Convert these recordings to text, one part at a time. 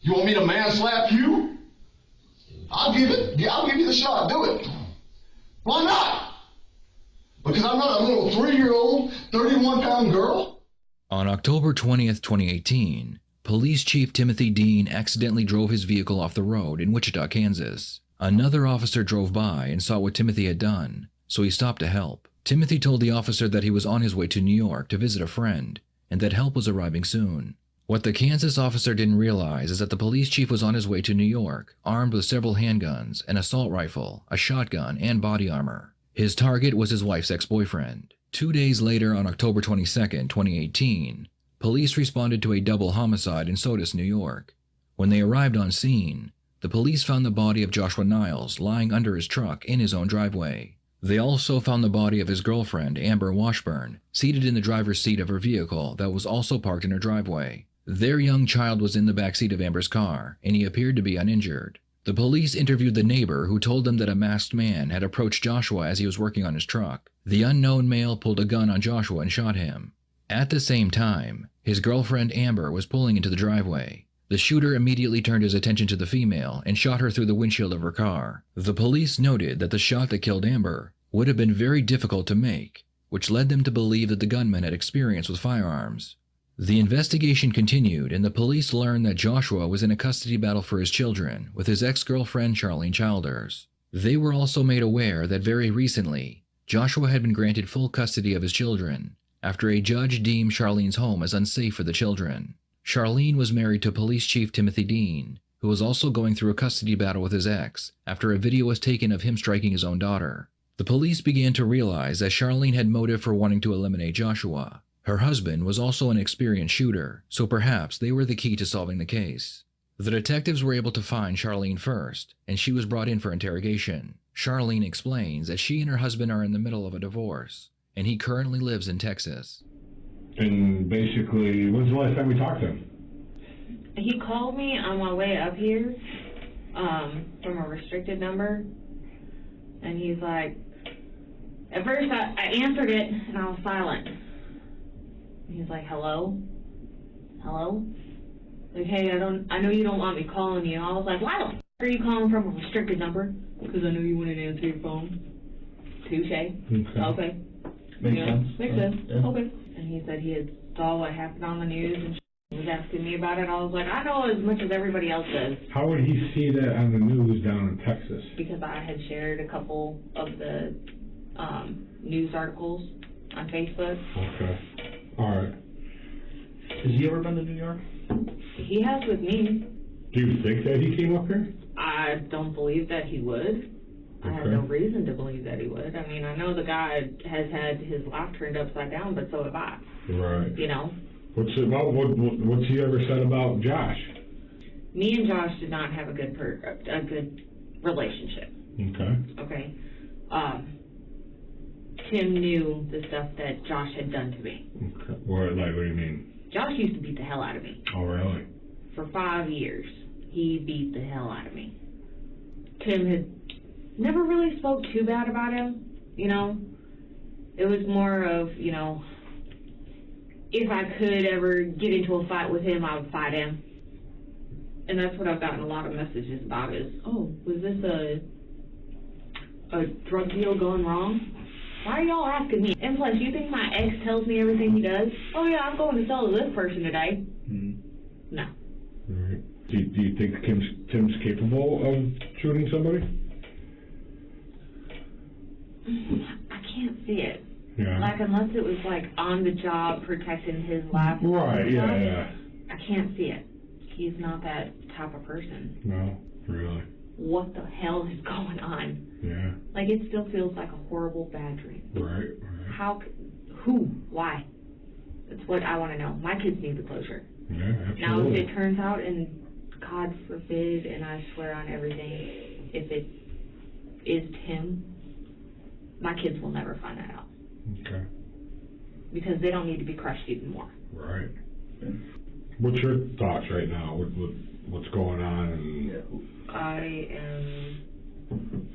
You want me to man slap you? I'll give it. Yeah, I'll give you the shot. Do it. Why not? Because I'm not a little 3-year-old, 31-pound girl? On October 20th, 2018, Police Chief Timothy Dean accidentally drove his vehicle off the road in Wichita, Kansas. Another officer drove by and saw what Timothy had done, so he stopped to help. Timothy told the officer that he was on his way to New York to visit a friend, and that help was arriving soon. What the Kansas officer didn't realize is that the police chief was on his way to New York, armed with several handguns, an assault rifle, a shotgun, and body armor. His target was his wife's ex-boyfriend. 2 days later, on October 22nd, 2018, police responded to a double homicide in Sodus, New York. When they arrived on scene, the police found the body of Joshua Niles lying under his truck in his own driveway. They also found the body of his girlfriend, Amber Washburn, seated in the driver's seat of her vehicle that was also parked in her driveway. Their young child was in the backseat of Amber's car, and he appeared to be uninjured. The police interviewed the neighbor, who told them that a masked man had approached Joshua as he was working on his truck. The unknown male pulled a gun on Joshua and shot him. At the same time, his girlfriend Amber was pulling into the driveway. The shooter immediately turned his attention to the female and shot her through the windshield of her car. The police noted that the shot that killed Amber would have been very difficult to make, which led them to believe that the gunman had experience with firearms. The investigation continued, and the police learned that Joshua was in a custody battle for his children with his ex-girlfriend Charlene Childers. They were also made aware that very recently, Joshua had been granted full custody of his children after a judge deemed Charlene's home as unsafe for the children. Charlene was married to Police Chief Timothy Dean, who was also going through a custody battle with his ex after a video was taken of him striking his own daughter. The police began to realize that Charlene had motive for wanting to eliminate Joshua. Her husband was also an experienced shooter, so perhaps they were the key to solving the case. The detectives were able to find Charlene first, and she was brought in for interrogation. Charlene explains that she and her husband are in the middle of a divorce, and he currently lives in Texas. And basically, when's the last time we talked to him? He called me on my way up here from a restricted number, and he's like, at first I answered it and I was silent. He's like, hello? Hello? Like, hey, I know you don't want me calling you. I was like, why the f are you calling from a restricted number? Because I know you wouldn't answer your phone. Touche. Okay. Makes sense. Makes sense. Yeah. Okay. And he said he had saw what happened on the news and was asking me about it. I was like, I know as much as everybody else does. How would he see that on the news down in Texas? Because I had shared a couple of the news articles on Facebook. Okay. All right. Has he ever been to New York? He has with me. Do you think that he came up here? I don't believe that he would. I have no reason to believe that he would. I mean, I know the guy has had his life turned upside down, but so have I. Right. You know? What's he ever said about Josh? Me and Josh did not have a good relationship. Okay. Okay. Tim knew the stuff that Josh had done to me. Okay. What do you mean? Josh used to beat the hell out of me. Oh, really? For 5 years, he beat the hell out of me. Tim had never really spoke too bad about him, you know. It was more of, you know, if I could ever get into a fight with him, I would fight him. And that's what I've gotten a lot of messages about is, oh, was this a drug deal going wrong? Why are y'all asking me? And plus, you think my ex tells me everything he does? Oh yeah, I'm going to sell to this person today. Mm-hmm. No. All right. Do you think Tim's capable of shooting somebody? I can't see it. Yeah. Like, unless it was, like, on the job protecting his life. Right, yeah. I can't see it. He's not that type of person. No, really. What the hell is going on? Yeah. Like, it still feels like a horrible bad dream. Right. How, who, why? That's what I want to know. My kids need the closure. Yeah, absolutely. Now, if it turns out, and God forbid, and I swear on everything, if it is Tim, my kids will never find that out. Okay. Because they don't need to be crushed even more. Right. What's your thoughts right now? What's going on? And I am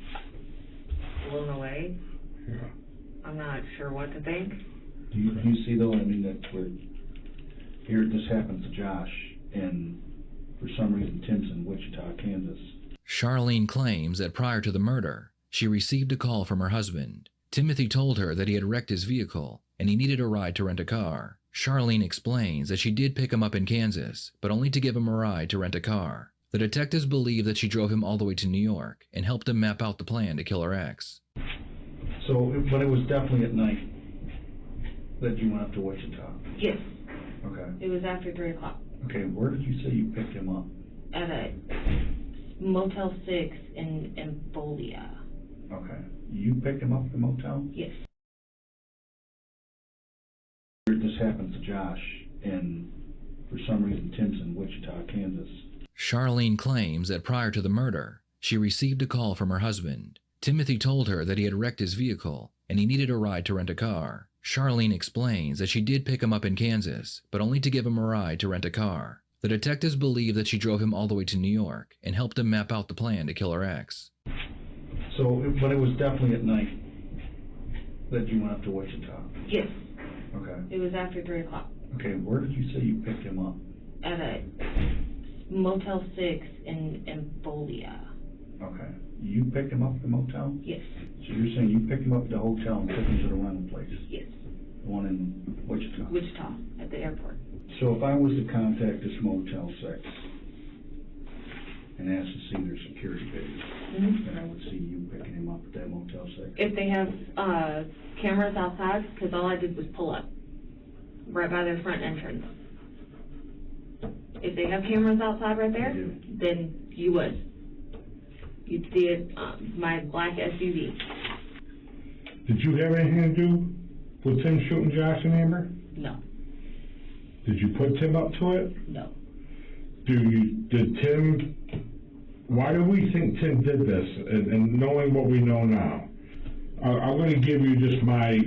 blown away. Yeah. I'm not sure what to think. Do you see, though, I mean, that this happened to Josh, and for some reason Tim's in Wichita, Kansas. Charlene claims that prior to the murder, she received a call from her husband. Timothy told her that he had wrecked his vehicle and he needed a ride to rent a car. Charlene explains that she did pick him up in Kansas, but only to give him a ride to rent a car. The detectives believe that she drove him all the way to New York and helped him map out the plan to kill her ex. But it was definitely at night that you went up to Wichita? Yes. Okay. It was after 3 o'clock. Okay, where did you say you picked him up? At a Motel 6 in Empolia. Okay. You picked him up at the motel? Yes. This happened to Josh, and for some reason Tim's in Wichita, Kansas. Charlene claims that prior to the murder, she received a call from her husband. Timothy told her that he had wrecked his vehicle and he needed a ride to rent a car. Charlene explains that she did pick him up in Kansas, but only to give him a ride to rent a car. The detectives believe that she drove him all the way to New York and helped him map out the plan to kill her ex. But it was definitely at night that you went up to Wichita? Yes. Okay. It was after 3 o'clock. Okay, where did you say you picked him up? At a Motel 6 in Empolia. Okay. You picked him up at the motel? Yes. So you're saying you picked him up at the hotel and took him to the rental place? Yes. The one in Wichita? Wichita, at the airport. So if I was to contact this Motel 6 and ask to see their security video, then I would see you picking him up at that Motel 6? If they have cameras outside, because all I did was pull up right by their front entrance. If they have cameras outside right there, then you would. You'd see it, my black SUV. Did you have anything to do with Tim shooting Josh and Amber? No. Did you put Tim up to it? No. Why do we think Tim did this, and knowing what we know now? I'm going to give you just my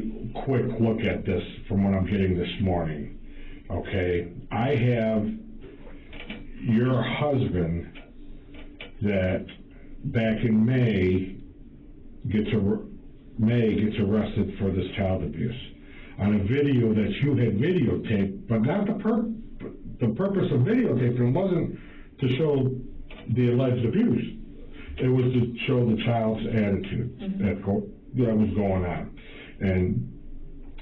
quick look at this from what I'm getting this morning, okay? I have your husband that back in May gets arrested for this child abuse on a video that you had videotaped, but not the purpose of videotaping wasn't to show the alleged abuse. It was to show the child's attitude that was going on and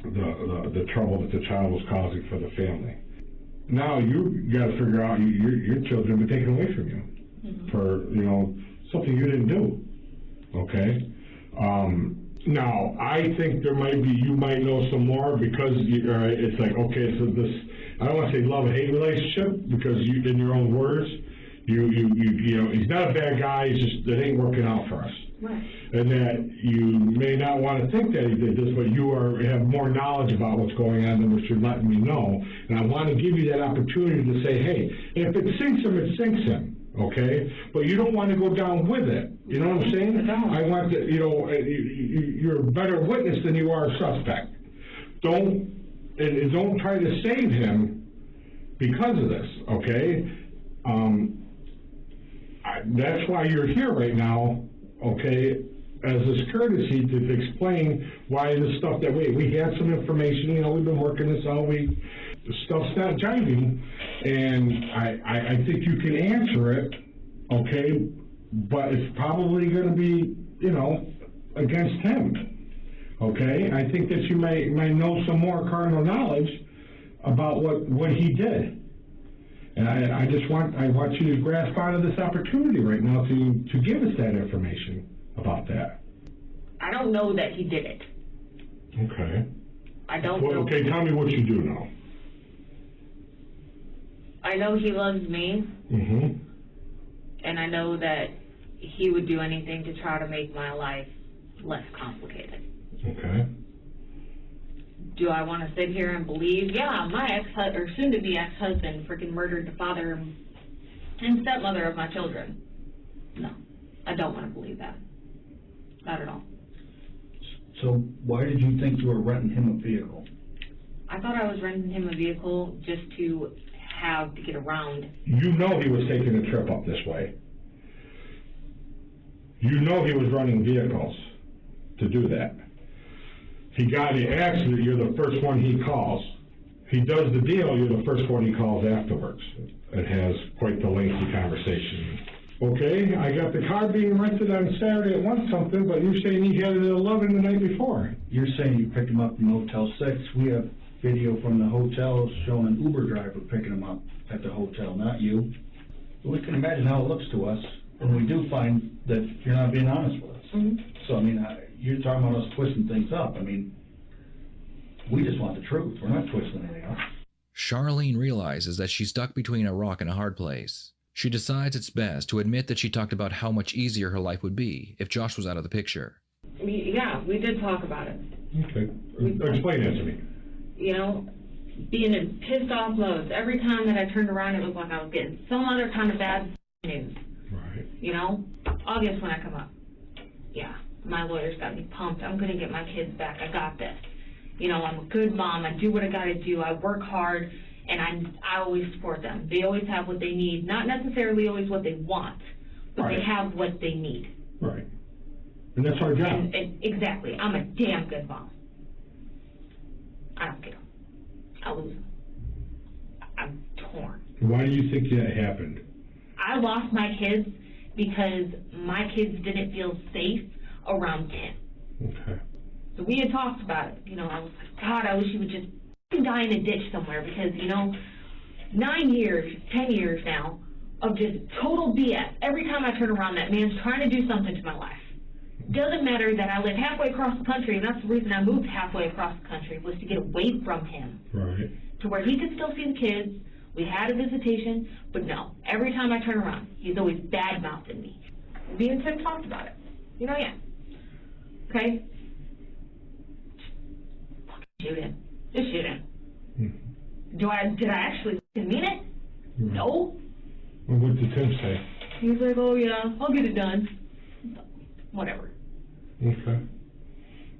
the trouble that the child was causing for the family. Now you got to figure out your children have been taken away from you for something you didn't do. Okay. Now I think you might know some more because it's like, okay, so this, I don't want to say love-hate relationship because in your own words, he's not a bad guy. It's just that ain't working out for us. Right. And that you may not want to think that he did this, but you have more knowledge about what's going on than what you're letting me know. And I want to give you that opportunity to say, hey, if it sinks him, it sinks him. Okay? But you don't want to go down with it. You know what I'm saying? I want to, you're a better witness than you are a suspect. Don't try to save him because of this. Okay? That's why you're here right now, okay, as this courtesy to explain why this stuff that we had some information, we've been working this all week, the stuff's not jiving, and I think you can answer it, okay, but it's probably going to be, against him, okay? I think that you might know some more carnal knowledge about what he did. And I want you to grasp out of this opportunity right now to give us that information about that. I don't know that he did it. Okay. I don't know. Okay, tell me what you do know. I know he loves me. Mm-hmm. And I know that he would do anything to try to make my life less complicated. Okay. Do I want to sit here and believe, yeah, my soon-to-be ex-husband freaking murdered the father and stepmother of my children? No, I don't want to believe that. Not at all. So why did you think you were renting him a vehicle? I thought I was renting him a vehicle just to get around. You know he was taking a trip up this way. You know he was running vehicles to do that. He got in the accident, you're the first one he calls. He does the deal, you're the first one he calls afterwards. It has quite the lengthy conversation. Okay, I got the car being rented on Saturday at 1 something, but you're saying he had it at 11 the night before. You're saying you picked him up from Motel 6. We have video from the hotel showing an Uber driver picking him up at the hotel, not you. We can imagine how it looks to us, and we do find that you're not being honest with us. Mhm. So, I mean, you're talking about us twisting things up. I mean, we just want the truth. We're not twisting anything up. Charlene realizes that she's stuck between a rock and a hard place. She decides it's best to admit that she talked about how much easier her life would be if Josh was out of the picture. Yeah, we did talk about it. Okay, explain that to me. You know, being in pissed off modes. Every time that I turned around, it was like I was getting some other kind of bad news. Right. You know, August when I come up. Yeah, my lawyer's got me pumped. I'm gonna get my kids back. I got this. You know, I'm a good mom. I do what I gotta do. I work hard, and I always support them. They always have what they need. Not necessarily always what they want, but Right. they have what they need. Right. And that's our job. And exactly. I'm a damn good mom. I don't care. I lose them. I'm torn. Why do you think that happened? I lost my kids because my kids didn't feel safe around Tim. Okay. So we had talked about it. You know, I was like, God, I wish he would just die in a ditch somewhere because, you know, 9 years, 10 years now of just total BS. Every time I turn around, that man's trying to do something to my life. Doesn't matter that I live halfway across the country, and that's the reason I moved halfway across the country, was to get away from him. Right. To where he could still see the kids. We had a visitation, but no. Every time I turn around, he's always bad-mouthing me. Me and Tim talked about it. You know, yeah. Okay? Fucking shoot him. Just shoot him. Hmm. Did I actually mean it? Hmm. No. Well, what did Tim say? He's like, oh yeah, I'll get it done. Whatever. Okay.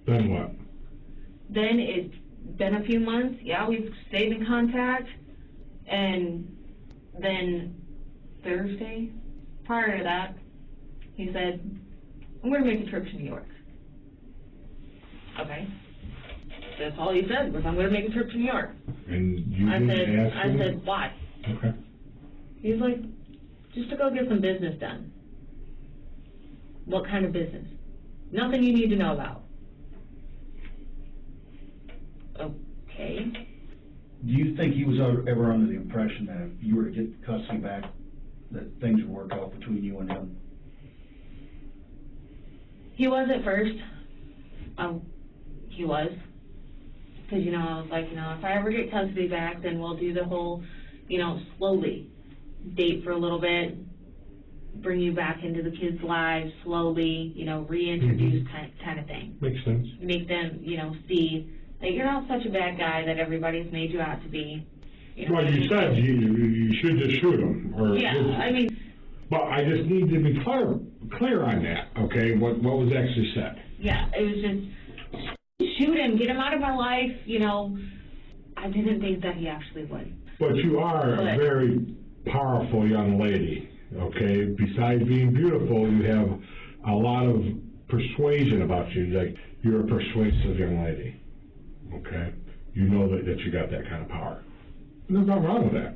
Then what? Then it's been a few months. Yeah, we've stayed in contact. And then Thursday, prior to that, he said, I'm going to make a trip to New York. Okay. That's all he said was, I'm going to make a trip to New York. And you didn't ask him? I said, why? Okay. He's like, just to go get some business done. What kind of business? Nothing you need to know about. Okay. Do you think he was ever under the impression that if you were to get custody back, that things would work out between you and him? He was at first. He was. Because, you know, I was like, you know, if I ever get custody back, then we'll do the whole, you know, slowly. Date for a little bit, bring you back into the kids' lives slowly, you know, reintroduce kind of thing. Makes sense. Make them, you know, see that you're not such a bad guy that everybody's made you out to be. You know, Well, you said you should just shoot him. Or yeah, I mean. But I just need to be clear on that, okay, what was actually said. Yeah, it was just, shoot him, get him out of my life, you know. I didn't think that he actually would. But you are a very powerful young lady, okay? Besides being beautiful, you have a lot of persuasion about you. Like, you're a persuasive young lady, okay? You know that you got that kind of power. There's nothing wrong with that.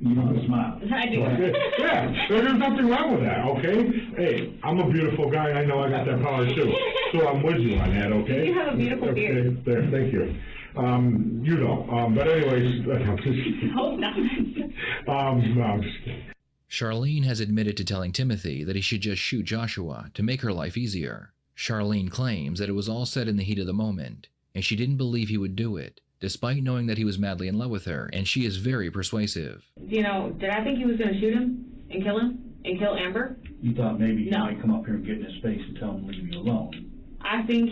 You know the smile. I do. Okay? Yeah, there's nothing wrong with that, okay? Hey, I'm a beautiful guy. I know I got that power too. So I'm with you on that, okay? You have a beautiful okay, beard. There, thank you. You don't. But anyways, I'm just kidding. Hope not. No, I'm just kidding. Charlene has admitted to telling Timothy that he should just shoot Joshua to make her life easier. Charlene claims that it was all said in the heat of the moment, and she didn't believe he would do it, despite knowing that he was madly in love with her, and she is very persuasive. You know, did I think he was going to shoot him and kill Amber? You thought maybe he No. might come up here and get in his face and tell him to leave you alone. I think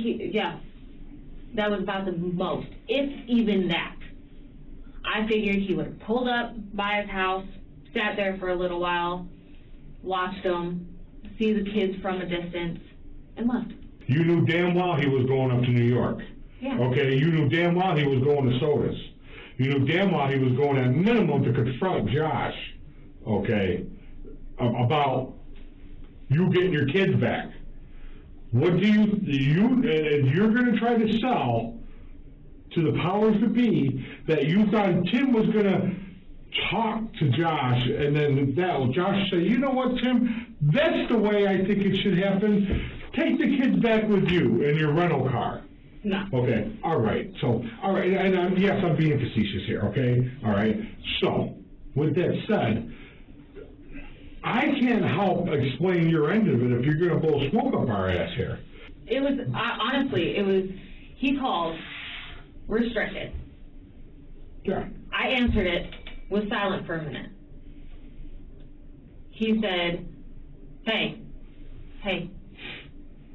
that was about the most, if even that. I figured he would have pulled up by his house, sat there for a little while, watched them, see the kids from a distance, and left. You knew damn well he was going up to New York. Yeah. Okay, you knew damn well he was going to Sodas. You knew damn well he was going at minimum to confront Josh, okay, about you getting your kids back. What do you're going to try to sell to the powers that be that you thought Tim was going to talk to Josh, and then Josh say, you know what, Tim, that's the way I think it should happen. Take the kids back with you in your rental car. No. Okay, all right, and yes, I'm being facetious here, okay? All right, so, with that said, I can't help explain your end of it if you're gonna blow smoke up our ass here. It was, honestly, he called, restricted. Yeah. I answered it, was silent for a minute. He said, hey.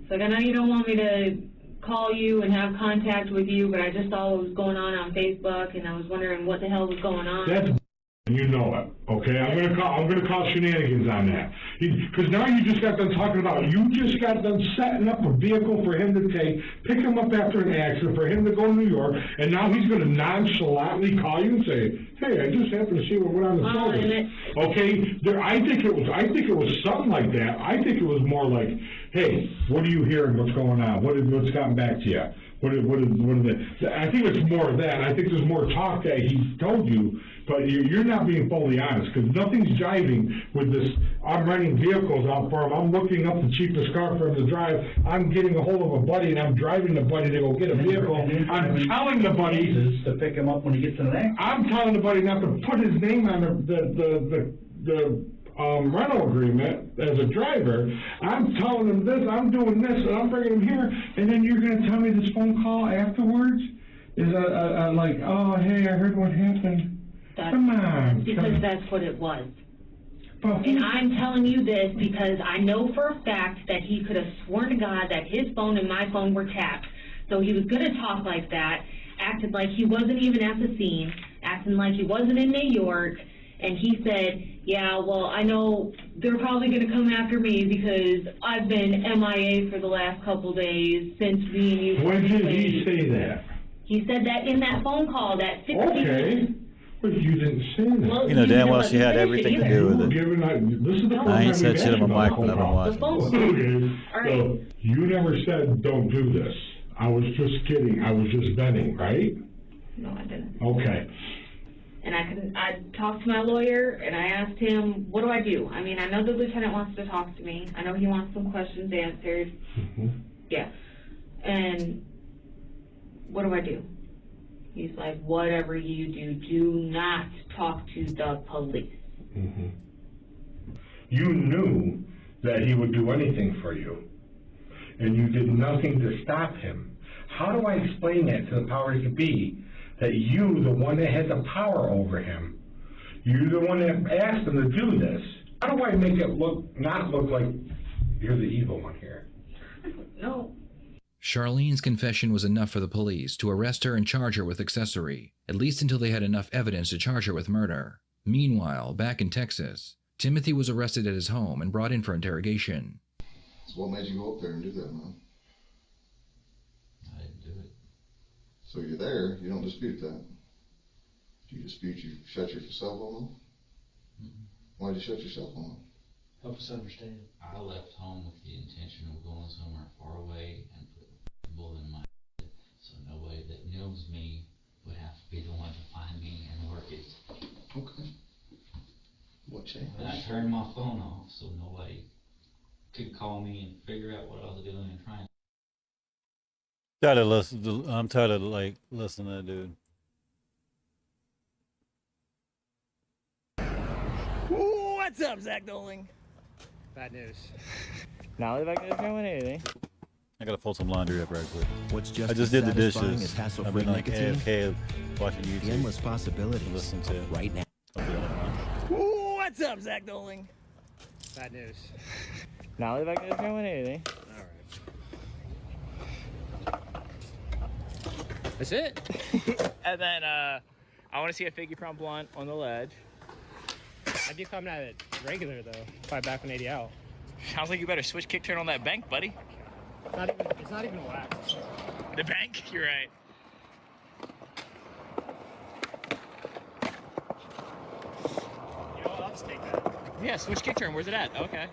So I know you don't want me to call you and have contact with you, but I just saw what was going on Facebook, and I was wondering what the hell was going on. That's you know it, okay? I'm gonna call shenanigans on that. Because now you just got done talking about, you just got done setting up a vehicle for him to pick him up after an accident, for him to go to New York, and now he's gonna nonchalantly call you and say, hey, I just happened to see what went on the service. Okay, I think it was something like that. I think it was more like, hey, what are you hearing? What's going on? What's gotten back to you? What is the? I think it's more of that. I think there's more talk that he told you, but you're not being fully honest, because nothing's jiving with this. I'm renting vehicles out for him. I'm looking up the cheapest car for him to drive. I'm getting a hold of a buddy, and I'm driving the buddy to go get a vehicle. I'm telling the buddy to pick him up when he gets in an accident. I'm telling the buddy not to put his name on the rental agreement as a driver. I'm telling him this, I'm doing this, and I'm bringing him here, and then you're going to tell me this phone call afterwards is like, oh, hey, I heard what happened. Come on. Because that's what it was. And I'm telling you this because I know for a fact that he could have sworn to God that his phone and my phone were tapped. So he was going to talk like that, acted like he wasn't even at the scene, acting like he wasn't in New York, and he said, yeah, well, I know they're probably going to come after me because I've been MIA for the last couple days since me and you. When did he say that? He said that in that phone call, that 60 Okay. But you didn't say that. Well, You know damn well didn't she had finish it everything to either. do with it. This is the first I ain't time said we've shit on had my you mic on when I've been phone watching. The phone. Okay, All right. so you never said don't do this. I was just kidding. I was just venting, right? No, I didn't. Okay. And I talked to my lawyer, and I asked him, what do I do? I mean, I know the lieutenant wants to talk to me. I know he wants some questions answered. Mm-hmm. Yeah. And what do I do? He's like, whatever you do not talk to the police. Mm-hmm. You knew that he would do anything for you, and you did nothing to stop him. How do I explain that to the powers that be, that you, the one that had the power over him, you're the one that asked him to do this? How do I make it not look like you're the evil one here? No. Charlene's confession was enough for the police to arrest her and charge her with accessory, at least until they had enough evidence to charge her with murder. Meanwhile, back in Texas, Timothy was arrested at his home and brought in for interrogation. So what made you go up there and do that, man? I didn't do it. So you're there, you don't dispute that. Do you dispute you shut your cell phone off? Mm-hmm. Why'd you shut your cell phone off? Help us understand. I left home with the intention of going somewhere far away and put a bullet in my head, so nobody that knows me would have to be the one to find me and work it. Okay. What changed? And I turned my phone off so nobody could call me and figure out what I was doing and trying. I'm tired of like listening to that dude. What's up, Zach Doling? Bad news. Not that bad news going anything. I gotta fold some laundry up right quick. What's just I just did the satisfying dishes. as hassle-free I've been like nicotine? AFK watching YouTube. The endless possibilities Listen to of right now. What's up, Zach Doling? Bad news. Not that bad news going anything. Alright. That's it. And then I want to see a Figgy Prom Blunt on the ledge. I'd be coming at it regular though, if I back 180 out. Sounds like you better switch kick turn on that bank, buddy. It's not even wax. The bank? You're right. You know what, I'll just take that. Yeah, switch kick turn. Where's it at? Okay.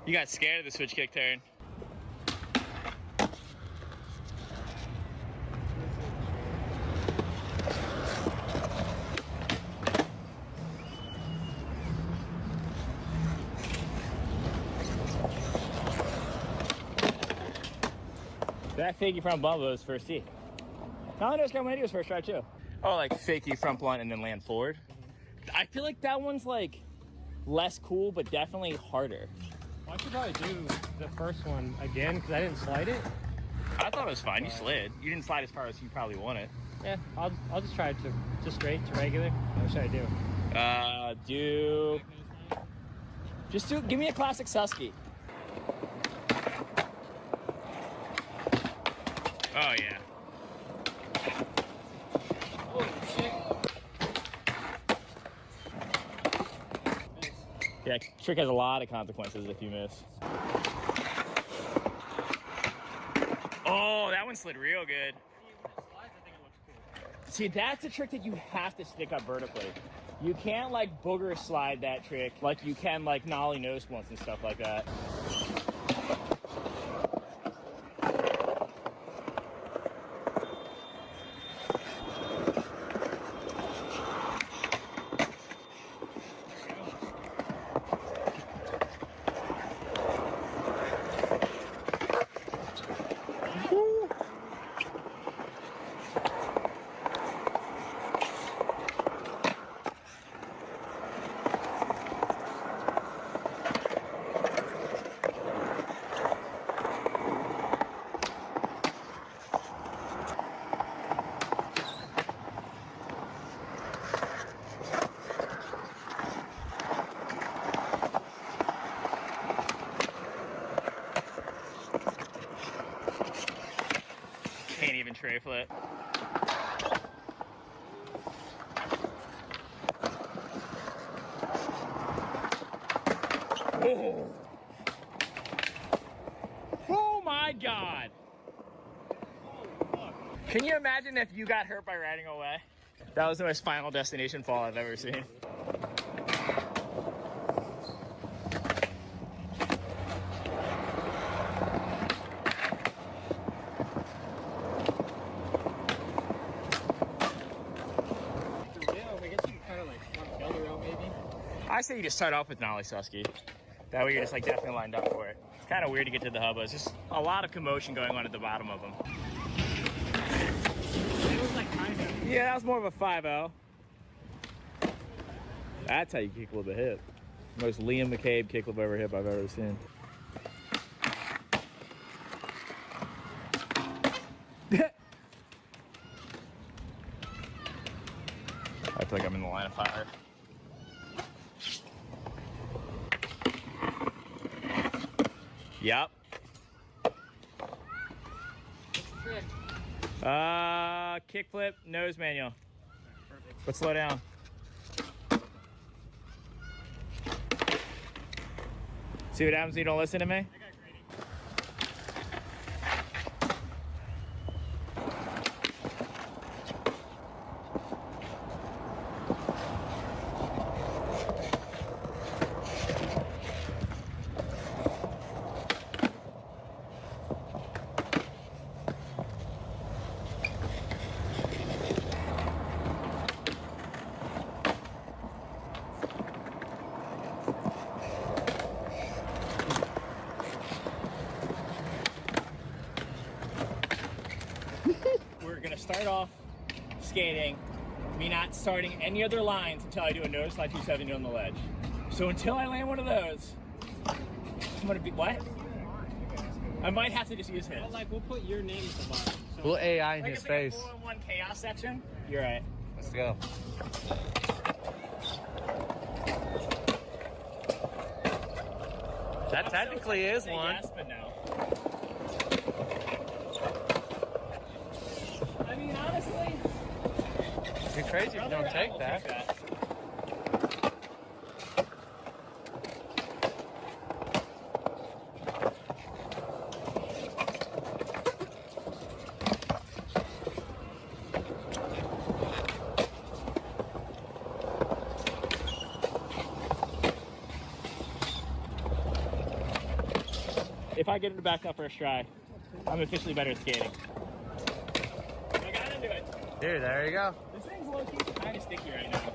You got scared of the switch kick turn. That fakey front bump was first tee. No, no, Scott was first try too. Oh, like fakey front blunt and then land forward. I feel like that one's like less cool, but definitely harder. Well, I should probably do the first one again because I didn't slide it. I thought it was fine. You slid. You didn't slide as far as you probably wanted. Yeah, I'll just try it to straight to regular. What should I do? Give me a classic Susky. Oh yeah. Holy shit. Yeah, trick has a lot of consequences if you miss. Oh, that one slid real good. See, that's a trick that you have to stick up vertically. You can't like booger slide that trick like you can like nollie nose blunts and stuff like that. Can't even tray flip. Oh. Oh my God. Can you imagine if you got hurt by riding away? That was the most Final Destination fall I've ever seen. I say you just start off with Nollie Susky. That way you're just like definitely lined up for it. It's kind of weird to get to the hubba. It's just a lot of commotion going on at the bottom of them. It was like kind of. Yeah, that was more of a 5-0. That's how you kick with the hip. Most Liam McCabe kickflip over hip I've ever seen. I feel like I'm in the line of fire. Yep. Kickflip, nose manual. Perfect. But slow down. See what happens when you don't listen to me? We're gonna start off skating, me not starting any other lines until I do a nose slide 270 on the ledge. So until I land one of those, I'm gonna be, what? I might have to just use his. Well, like, we'll put your name at the bottom. So We'll AI in like his if we face. have 4-on-1 chaos section, you're right. Let's go. That technically is one. Yes, but no. I mean, honestly, You're crazy if you don't take that. If I get it back up first try, I'm officially better at skating. I got into it. Dude, there you go. This thing's low-key kind of sticky right now.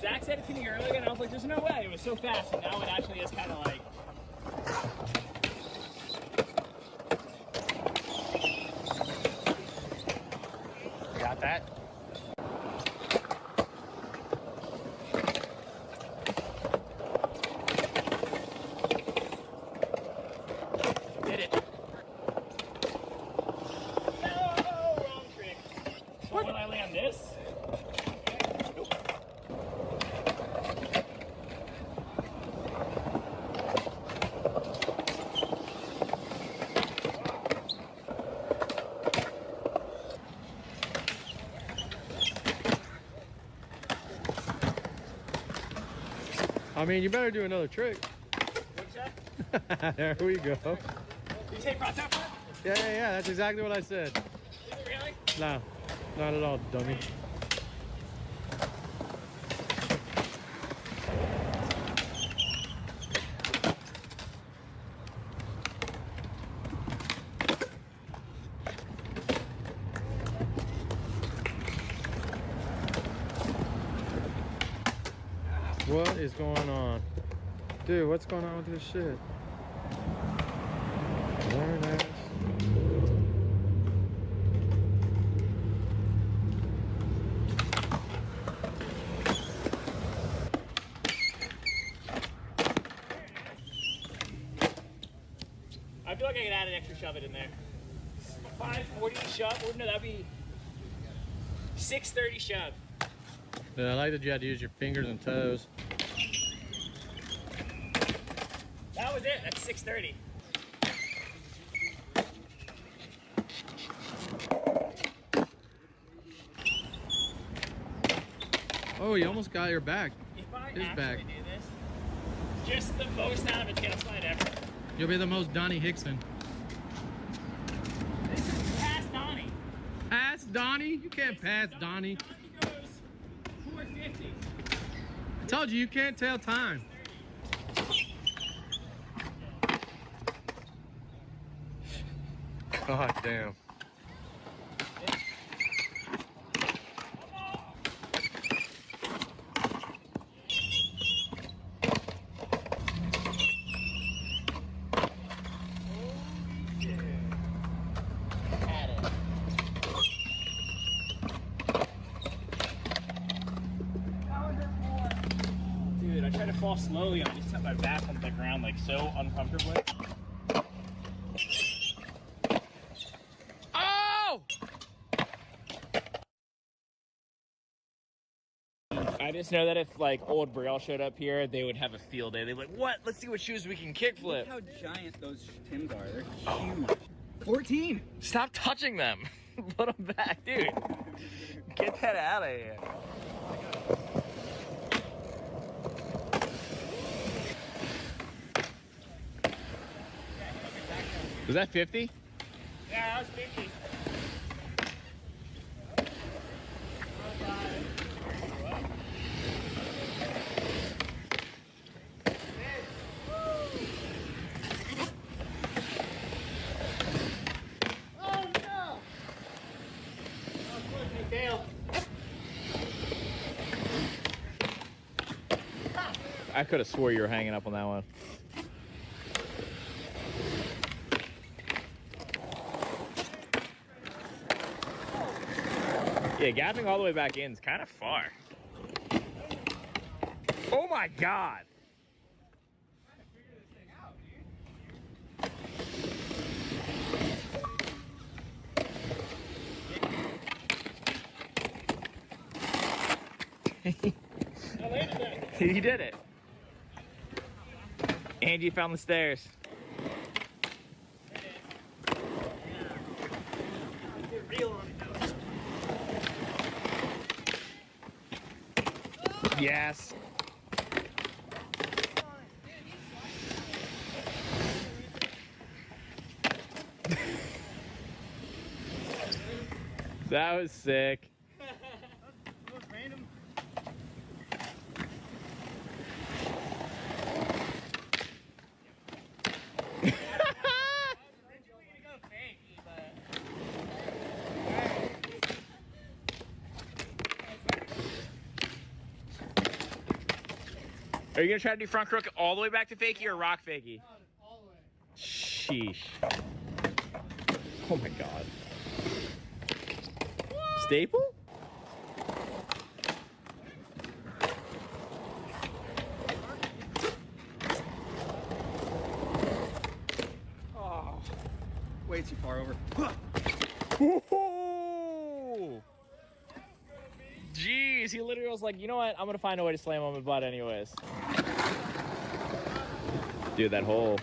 Zach said it to me earlier, and I was like, there's no way. It was so fast, and now it actually is kind of like... I mean, you better do another trick. What's that? There we go. Did you say front top? Yeah, that's exactly what I said. Is it really? No, not at all, dummy. What is going on? Dude, what's going on with this shit? Very nice. I feel like I could add an extra shove it in there. 540 shove? Or no, that'd be 630 shove. Yeah, I like that you had to use your fingers and toes. That was it. That's 630. Oh, you almost got your back. If I His actually back. do this, just the most out of a tail slide ever. You'll be the most Donnie Hickson. This is past Donnie. Pass Donnie? You can't pass Donnie. Donnie goes 450. I told you can't tell time. God damn. Dude, I tried to fall slowly and I just set my back on the ground like so uncomfortably. Oh! I just know that if like old Braille showed up here, they would have a field day. They'd be like, what? Let's see what shoes we can kickflip. Look how giant those Tims are. They're huge. 14. Stop touching them. Put them back, dude. Get that out of here. Was that 50? Yeah, that was 50. I could have swore you were hanging up on that one. Yeah, gapping all the way back in is kind of far. Oh my god! He did it. And you found the stairs. Yes. That was sick. Are you gonna try to do front crook all the way back to fakie or rock fakie? All the way. Sheesh. Oh my god. Staple? Oh, way too far over. Whoa! Jeez, he literally was like, you know what? I'm gonna find a way to slam on my butt anyways. Dude, that hole.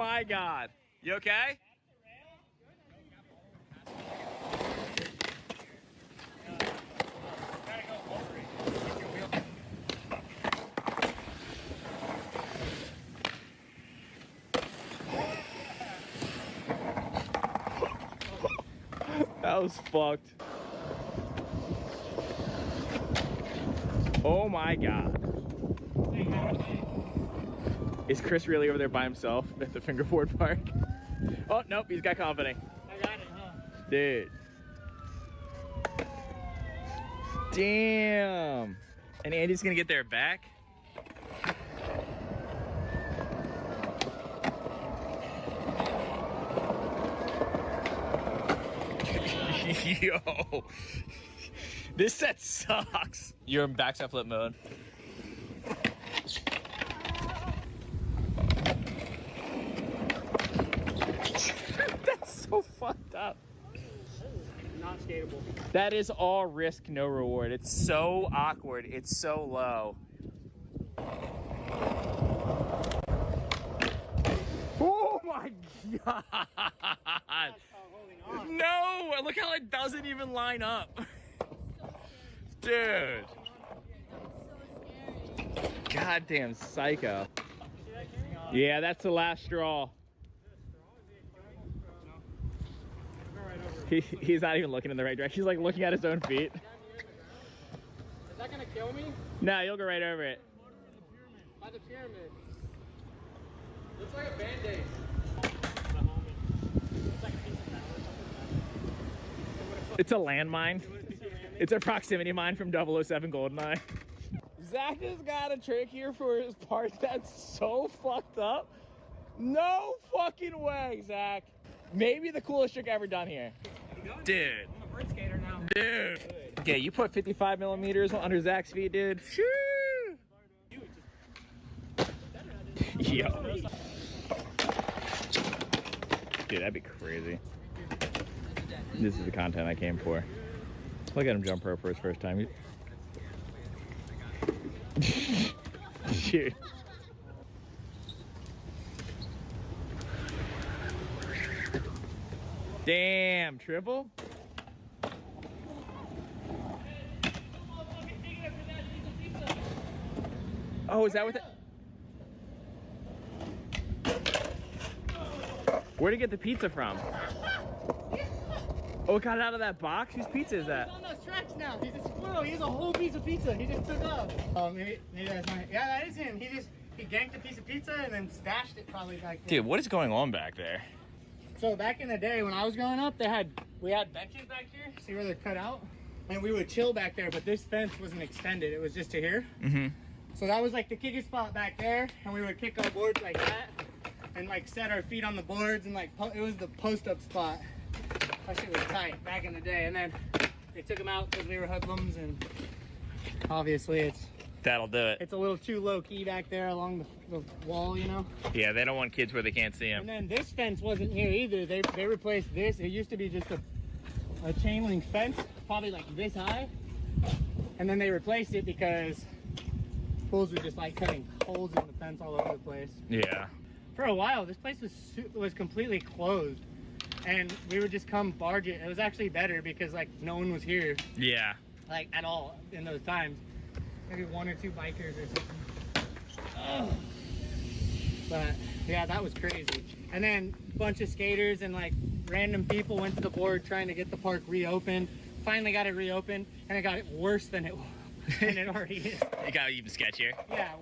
my God. You okay? That was fucked. Oh my God. Is Chris really over there by himself at the fingerboard park? Oh, nope, he's got company. I got it, huh? Dude. Damn. And Andy's gonna get there back? Yo. This set sucks. You're in backside flip mode. That's so fucked up. Not skatable. That is all risk, no reward. It's so awkward. It's so low. Oh my God. No, look how it doesn't even line up. Dude. Goddamn psycho. Yeah, that's the last straw. He's not even looking in the right direction. He's like looking at his own feet. Is that gonna kill me? No, you'll go right over it. By the pyramid. Looks like a band-aid. It's a landmine. It's a proximity mine from 007 GoldenEye. Zach has got a trick here for his part that's so fucked up. No fucking way, Zach. Maybe the coolest trick ever done here. Dude. I'm a bird skater now. Dude. Okay, you put 55 millimeters under Zach's feet, dude. Shoo! Yo. Dude, that'd be crazy. This is the content I came for. Look at him jump rope for his first time. Shoot. Damn, triple? Oh, is that what that... Where'd he get the pizza from? Oh, it got it out of that box? Whose pizza is that? He's on those tracks now. He's a squirrel. He has a whole piece of pizza. He just took off. Oh, maybe that's not. Yeah, that is him. He ganked a piece of pizza and then stashed it probably back there. Dude, what is going on back there? So back in the day when I was growing up, we had benches back here. See where they're cut out? And we would chill back there, but this fence wasn't extended. It was just to here. Mm-hmm. So that was like the kicking spot back there, and we would kick our boards like that, and like set our feet on the boards, and like it was the post-up spot. That shit was tight back in the day, and then they took them out because we were hoodlums, and obviously That'll do it. it's a little too low-key back there along the wall, you know? Yeah, they don't want kids where they can't see them. And then this fence wasn't here either. They replaced this. It used to be just a chain link fence, probably like this high, and then they replaced it because fools were just like cutting holes in the fence all over the place. Yeah. For a while, this place was completely closed, and we would just come barge it. It was actually better because like no one was here, Yeah. like at all in those times. Maybe one or two bikers or something. Ugh. But yeah, that was crazy. And then a bunch of skaters and like random people went to the board trying to get the park reopened. Finally got it reopened, and it got it worse than it already is. It got even sketchier. Yeah,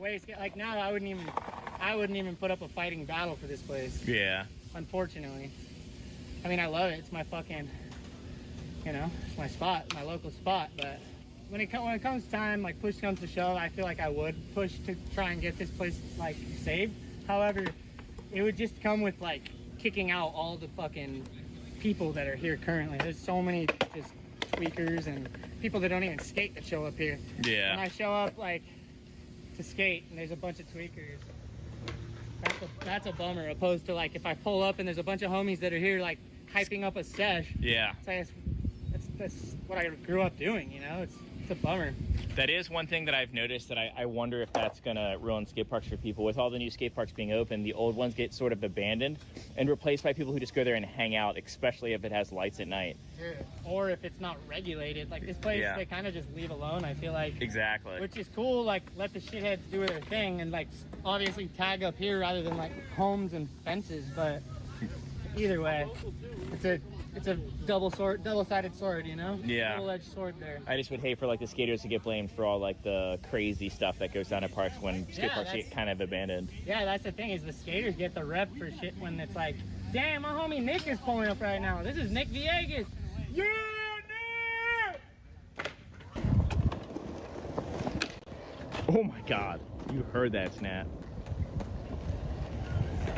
like now I wouldn't even put up a fighting battle for this place. Yeah. Unfortunately. I mean, I love it. It's my fucking, it's my spot, my local spot. But when it comes time, like push comes to shove, I feel like I would push to try and get this place like saved. However, it would just come with like kicking out all the fucking people that are here currently. There's so many just tweakers and people that don't even skate that show up here. Yeah. When I show up like to skate and there's a bunch of tweakers, that's a bummer. Opposed to like if I pull up and there's a bunch of homies that are here like hyping up a sesh. Yeah. So that's what I grew up doing, It's It's a bummer. That is one thing that I've noticed that I wonder if that's gonna ruin skate parks for people. With all the new skate parks being open, the old ones get sort of abandoned and replaced by people who just go there and hang out, especially if it has lights at night. Sure. Or if it's not regulated. Like this place, they kind of just leave alone, I feel like. Exactly. Which is cool, like let the shitheads do their thing and like obviously tag up here rather than like homes and fences, but either way, it's a double-sided sword, you know? Yeah. Double-edged sword there. I just would hate for like the skaters to get blamed for all like the crazy stuff that goes down at parks when skate parks get kind of abandoned. Yeah, that's the thing is the skaters get the rep for shit when it's like, damn, my homie Nick is pulling up right now. This is Nick Villegas. Yeah, Nick! Oh my God, you heard that snap.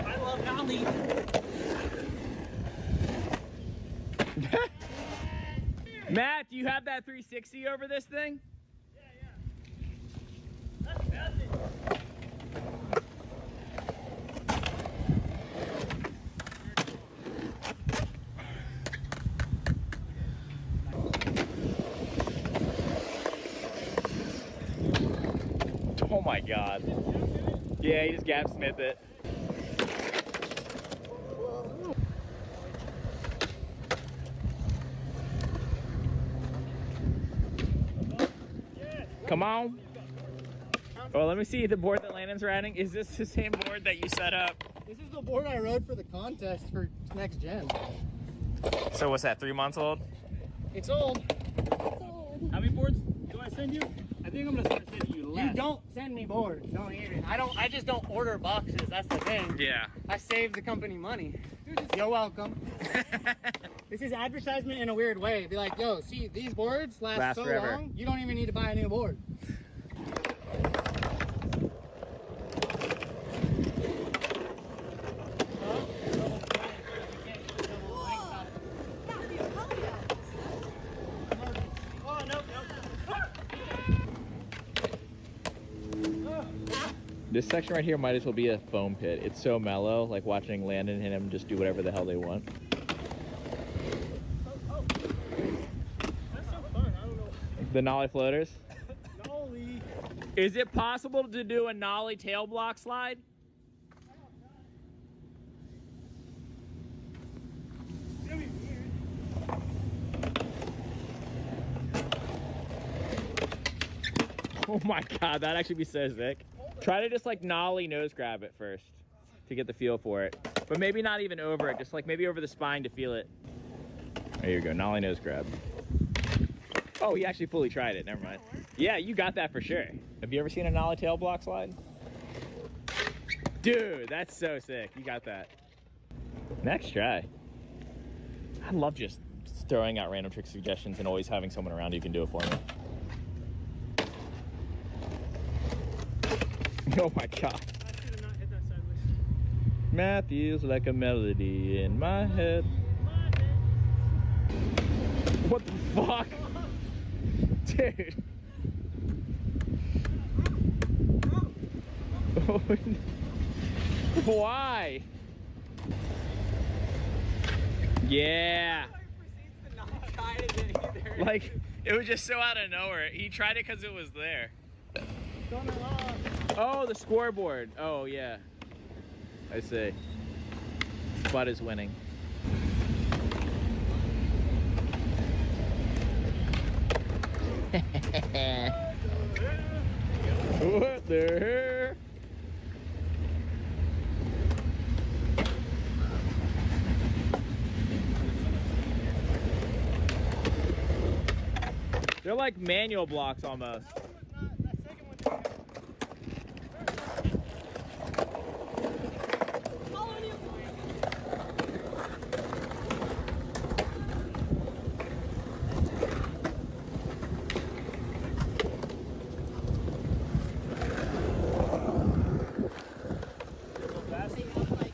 I love Nolly. Matt, do you have that 360 over this thing? Oh my God. Yeah, he just Gap Smith it. Come on. Well, let me see the board that Landon's riding. Is this the same board that you set up? This is the board I rode for the contest for next gen. So what's that, 3 months old? It's old. How many boards do I send you? I think I'm gonna start sending you less. You don't send me boards. Don't even. I just don't order boxes. That's the thing. Yeah. I save the company money. You're welcome. This is advertisement in a weird way. Be like, yo, see, these boards last so forever. long, you don't even need to buy a new board. This section right here might as well be a foam pit. It's so mellow, like watching Landon and him just do whatever the hell they want. That's so fun. I don't know. The nollie floaters. Nollie. Is it possible to do a nollie tail block slide? Oh my God, that'd actually be so sick. Try to just like nollie nose grab it first to get the feel for it. But maybe not even over it, just like maybe over the spine to feel it. There you go, nollie nose grab. Oh, he actually fully tried it, never mind. Yeah, you got that for sure. Have you ever seen a nollie tail block slide? Dude, that's so sick, you got that. Next try. I love just throwing out random trick suggestions and always having someone around who can do it for me. Oh my God. Matthew's like a melody in my head. What the fuck? Dude. Why? Yeah. Like, it was just so out of nowhere. He tried it because it was there. Oh, the scoreboard. Oh, yeah. I see. Bud is winning. What the? They're like manual blocks almost.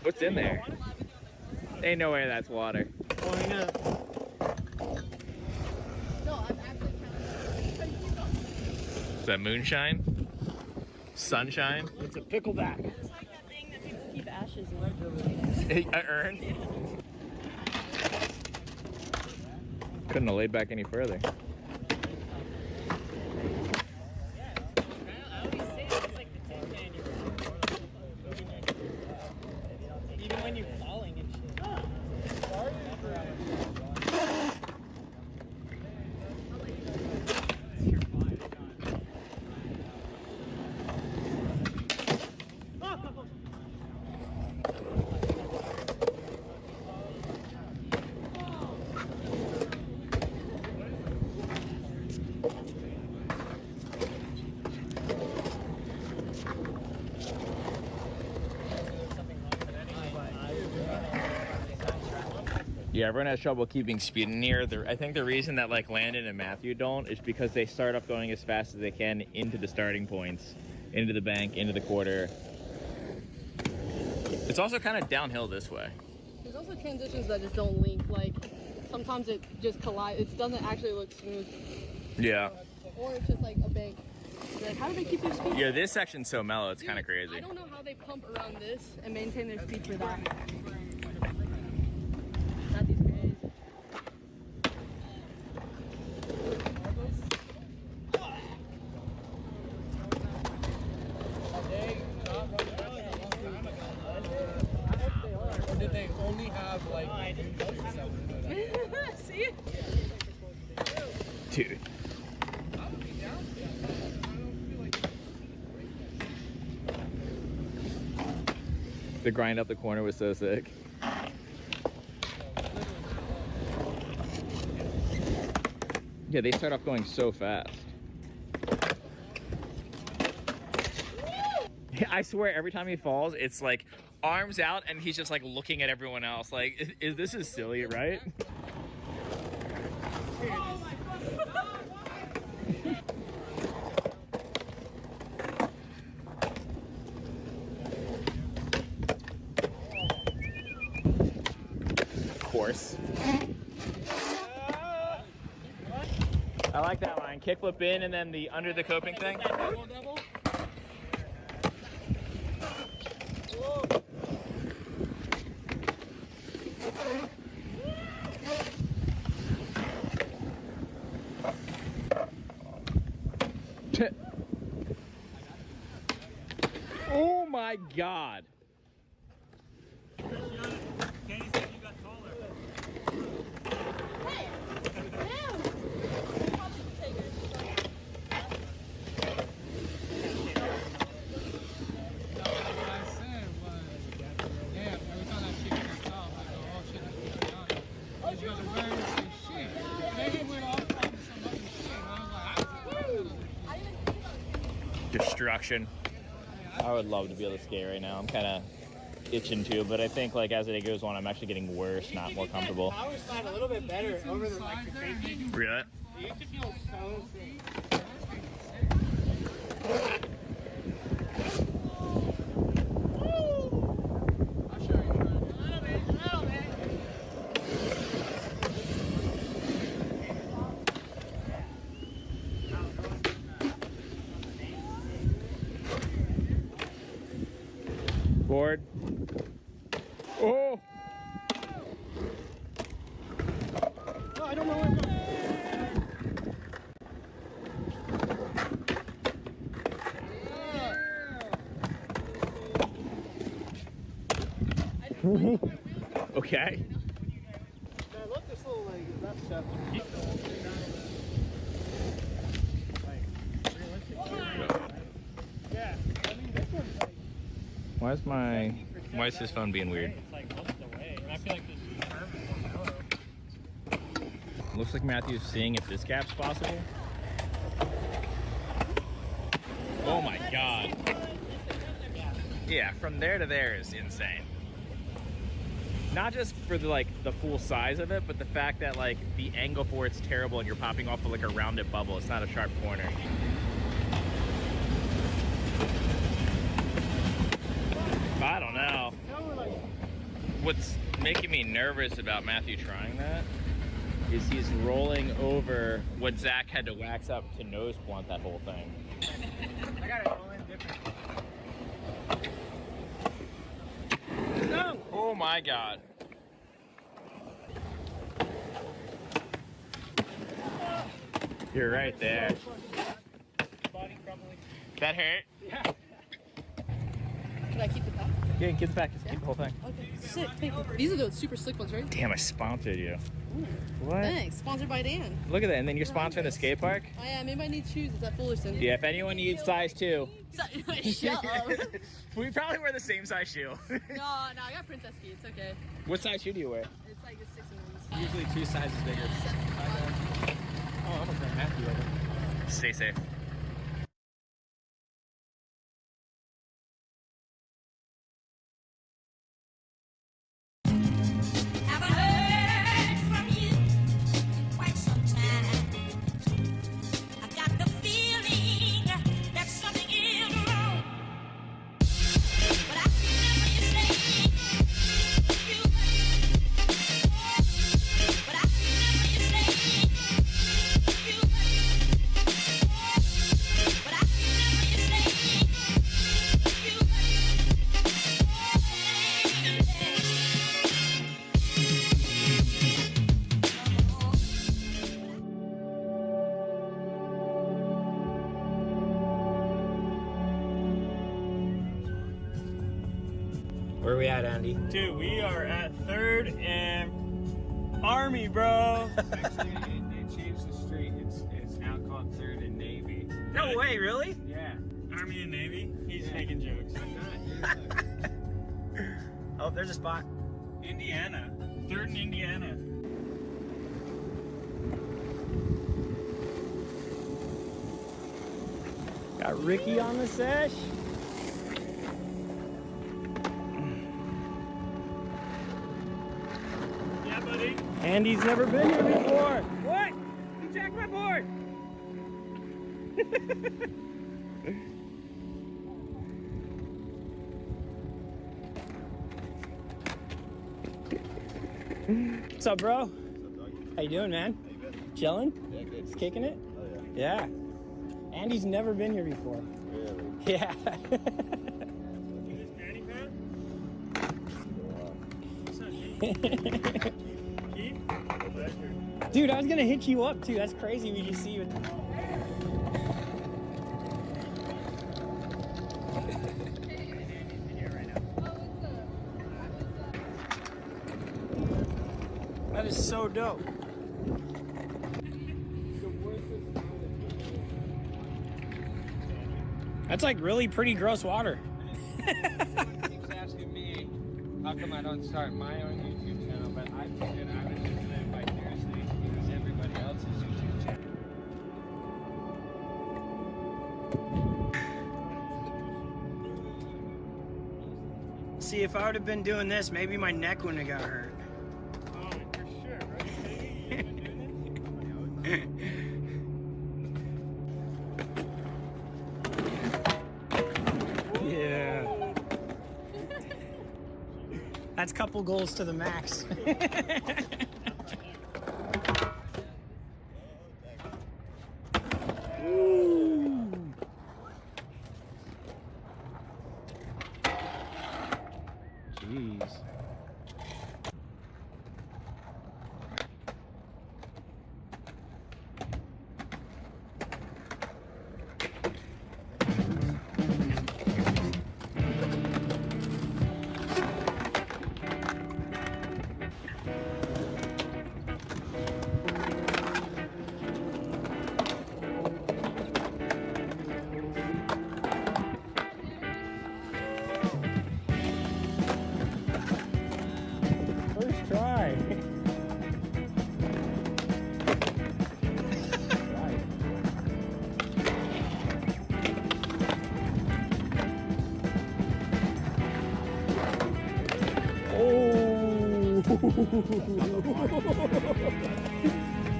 What's in there? Ain't no way that's water. Oh, I know. Is that moonshine? Sunshine? It's a pickleback. It's like that thing that people keep ashes in. An urn? Couldn't have laid back any further. Yeah, everyone has trouble keeping speed in here. I think the reason that like Landon and Matthew don't is because they start off going as fast as they can into the starting points, into the bank, into the quarter. It's also kind of downhill this way. There's also transitions that just don't link. Like sometimes it just collides. It doesn't actually look smooth. Yeah. Or it's just like a bank. Like, how do they keep their speed? Yeah, this section's so mellow, it's kind of crazy. I don't know how they pump around this and maintain their speed for that. Matthew's crazy. Or did they only have like See? Dude. The grind up the corner was so sick. Yeah, they start off going so fast. I swear every time he falls, it's like arms out and he's just like looking at everyone else. Like, this is silly, right? Of course. I like that line. Kickflip in and then the under the coping thing. Oh my God. Kenny said you got taller. Destruction. I would love to be able to skate right now. I'm kind of itching to, but I think like as the day goes on, I'm actually getting worse, not more comfortable. Power slide a little bit better over the like the safety. Really? It used to feel so safe. Board. Oh! No, I don't know where I'm going. Okay. I love this little like that stuff. Yeah, I mean this one's like. Why is his phone being weird? It's like most of the way, and I feel like this is perfect. Looks like Matthew's seeing if this gap's possible. Oh my God. Yeah, from there to there is insane. Not just for the like the full size of it, but the fact that like the angle for it's terrible and you're popping off of like a rounded bubble. It's not a sharp corner. I don't know. What's making me nervous about Matthew trying that is he's rolling over what Zach had to wax up to nose blunt that whole thing. I gotta roll in different. No! Oh my God. You're right there. Body crumbling. That hurt? Yeah. Can I keep the pack? Yeah, get the back. Just keep the whole thing. Okay, sick. Thank you. These are the super slick ones, right? Damn, I sponsored you. Ooh. What? Thanks. Sponsored by Dan. Look at that. And then you're sponsoring the skate park? Oh yeah, maybe I need shoes. It's at Fullerton. Yeah, if anyone needs size 2. Shut up. We probably wear the same size shoe. No, I got princess feet. It's okay. What size shoe do you wear? It's like a 6 inches. Usually 2 sizes bigger. Oh, I'm gonna grab Matthew over. Stay safe. Have I heard Where are we at, Andy? Dude, we are at 3rd and Army, bro. Actually, it changed the street. It's now called 3rd and Navy. No way, really? Yeah. Army and Navy. He's making jokes. I'm not. Oh, there's a spot. Indiana. 3rd and Indiana. Got Ricky on the sesh. Yeah, buddy. Andy's never been here before. What? You jacked my board. What's up, bro? How you doing, man? How you been? Chilling? Yeah, good. Just kicking it? Oh, yeah. Yeah. Andy's never been here before. Really? Yeah. You this Manny fan? What's up, Keith? Pleasure. Dude, I was gonna hit you up too. That's crazy. We just see you. That is so dope. That's like really pretty gross water. Everyone keeps asking me how come I don't start my own YouTube channel, but I figured I would just live vicariously because everybody else's YouTube channel. See, if I would have been doing this, maybe my neck wouldn't have got hurt. Oh, for sure, right? You've been doing this? Yeah. That's couple goals to the max. Ooh. Jeez. First try. Oh!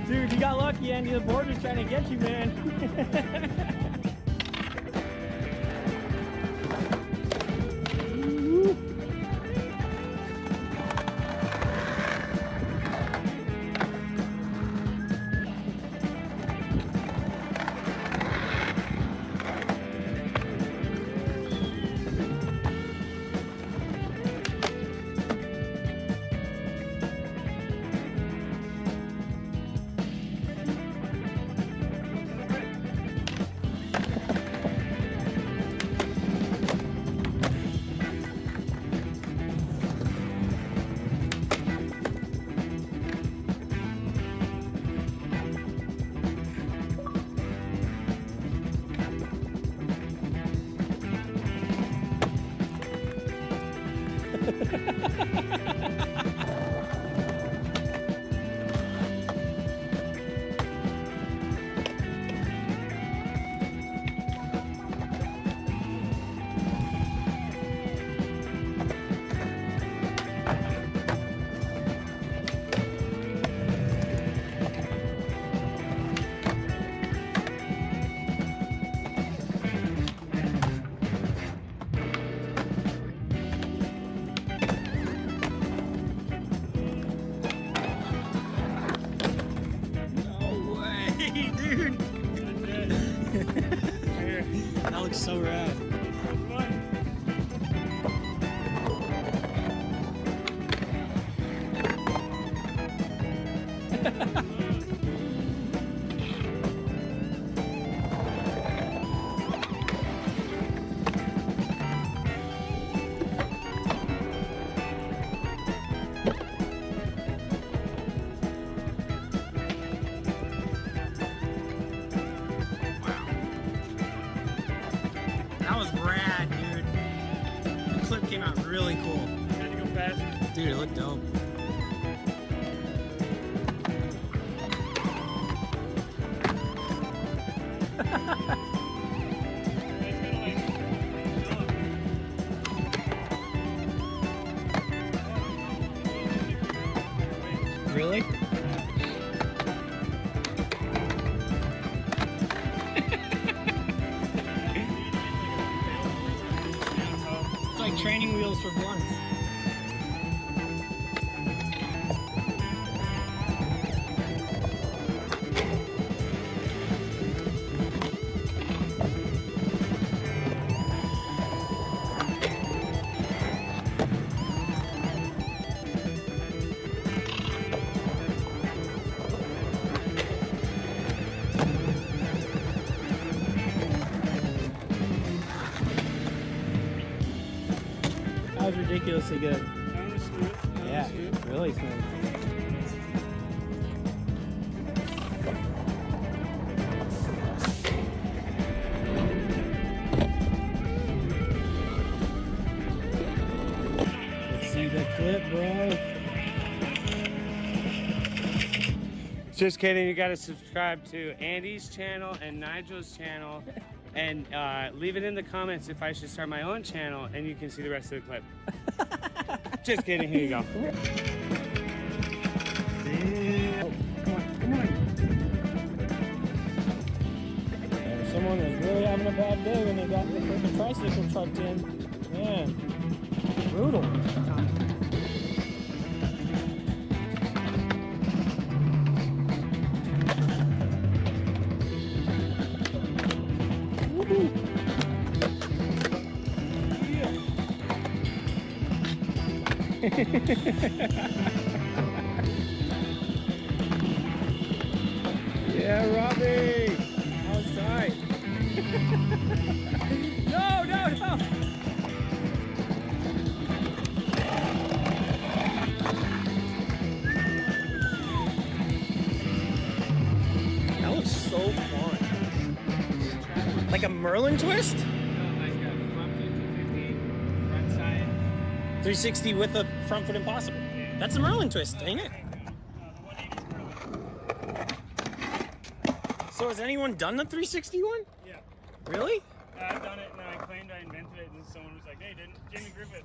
Dude, you got lucky, Andy. The board was trying to get you, man. Dude. That looks so rad. really cool. Had to go fast. Dude, it looked dope. Really? It's like training wheels for blunts. That was ridiculously good. That was smooth. Yeah, really smooth. Let's see the clip, bro. Just kidding. You got to subscribe to Andy's channel and Nigel's channel, and leave it in the comments if I should start my own channel, and you can see the rest of the clip. Just kidding. Here you go. And someone was really having a bad day when they got the freaking tricycle trucked in. Man, brutal. Yeah, Robbie! Outside! No, no, no! That looks so fun. Like a Merlin twist? Like a front 50-50, front side. 360 with a front foot impossible. That's a Merlin twist, ain't it? So has anyone done the 360 one? Yeah. Really? I've done it, and then I claimed I invented it, and then someone was like, hey, didn't Jimmy Griffith?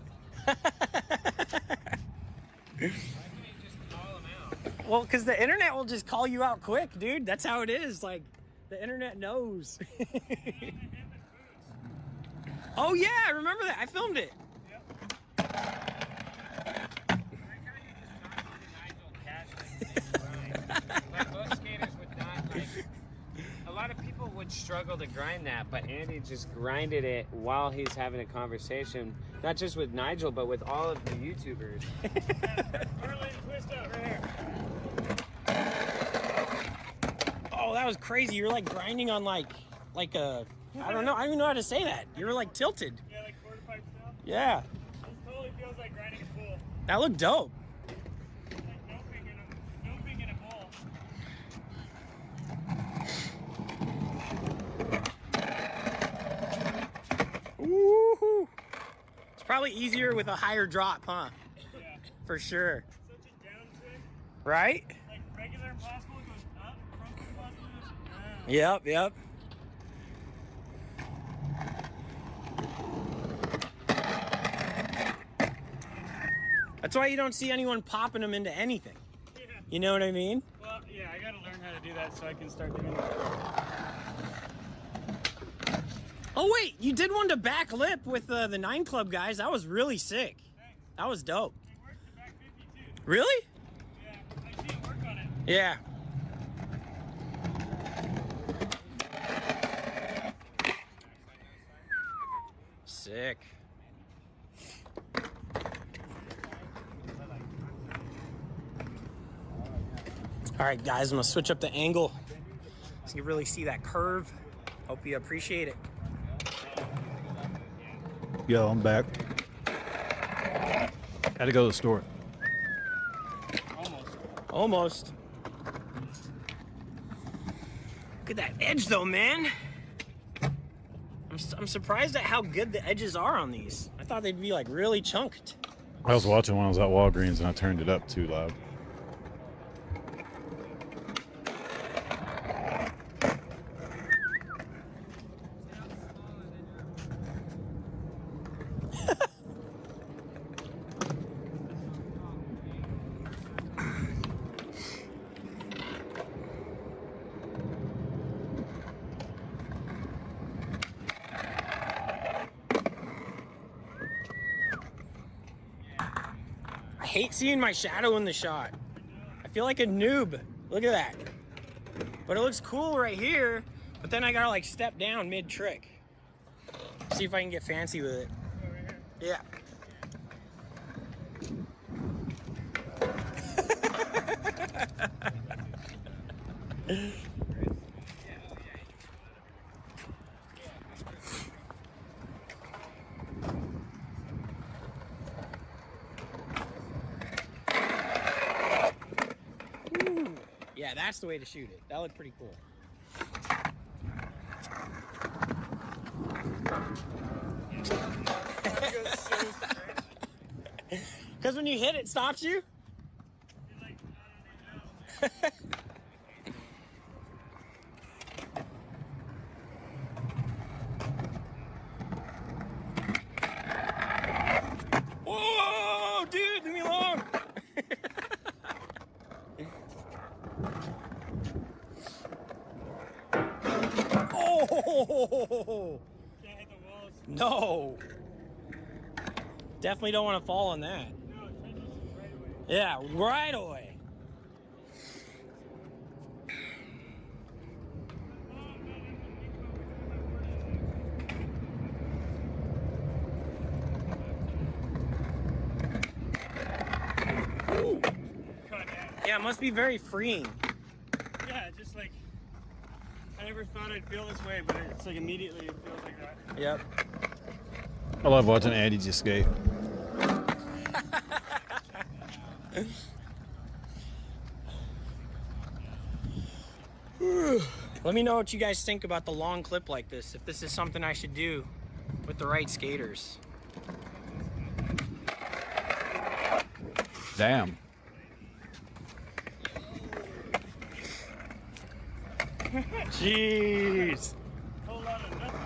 Well, because the internet will just call you out quick, dude. That's how it is. Like, the internet knows. Oh, yeah, I remember that. I filmed it. But most skaters would not, like, a lot of people would struggle to grind that, but Andy just grinded it while he's having a conversation, not just with Nigel, but with all of the YouTubers. Merlin twist out right here. Oh, that was crazy. You're like grinding on like a, I don't know. I don't even know how to say that. You were like tilted. Yeah, like quarter pipe style. Yeah. This totally feels like grinding a pool. That looked dope. Like doping in a bowl. Woohoo! It's probably easier with a higher drop, huh? Yeah. For sure. Such a downswing. Right? Like regular impossible goes up, front impossible goes down. Yep, yep. That's why you don't see anyone popping them into anything. Yeah. You know what I mean? Well, yeah, I gotta learn how to do that so I can start doing that. Oh wait, you did one to back lip with the 9 Club guys. That was really sick. Thanks. That was dope. It worked the back 50 too. Really? Yeah, I see it work on it. Yeah. Sick. All right, guys, I'm gonna switch up the angle so you really see that curve. Hope you appreciate it. Yo, I'm back. Had to go to the store. Almost. Look at that edge, though, man. I'm I'm surprised at how good the edges are on these. I thought they'd be like really chunked. I was watching when I was at Walgreens and I turned it up too loud. I hate seeing my shadow in the shot. I feel like a noob. Look at that. But it looks cool right here, but then I gotta like step down mid-trick. See if I can get fancy with it. Yeah. Ooh. Yeah, that's the way to shoot it. That looked pretty cool. Because when you hit it, stops you? Whoa, dude, leave me alone. Oh! Can't hit the walls. No. Definitely don't want to fall on that. No, Trench is right away. Yeah, right away. Ooh. Yeah, it must be very freeing. Yeah, just like, I never thought I'd feel this way, but it's like immediately it feels like that. Yep. I love watching Andy just skate. Let me know what you guys think about the long clip like this, if this is something I should do with the right skaters. Damn. Jeez. Whole lot of nothing.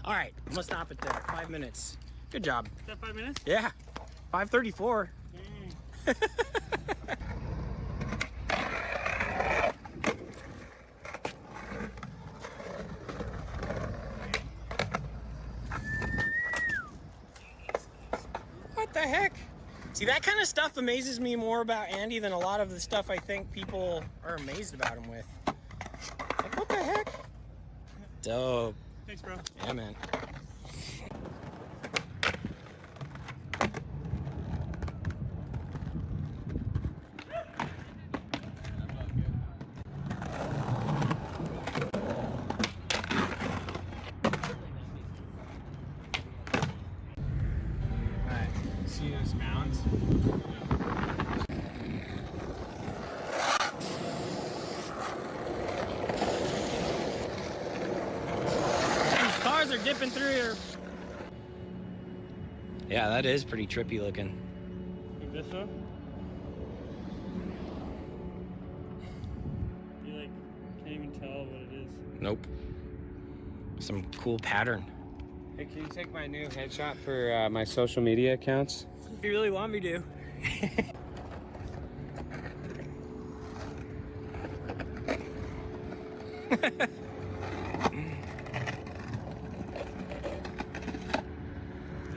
All right, I'm gonna stop it there. 5 minutes. Good job. Is that 5 minutes? Yeah, 5:34. What the heck? See, that kind of stuff amazes me more about Andy than a lot of the stuff I think people are amazed about him with. Like, what the heck? Dope. Thanks, bro. Yeah, man. Alright, see those mounds? These cars are dipping through here. Yeah, that is pretty trippy looking. Like this one? You like, can't even tell what it is. Nope. Some cool pattern. Hey, can you take my new headshot for my social media accounts? If you really want me to. This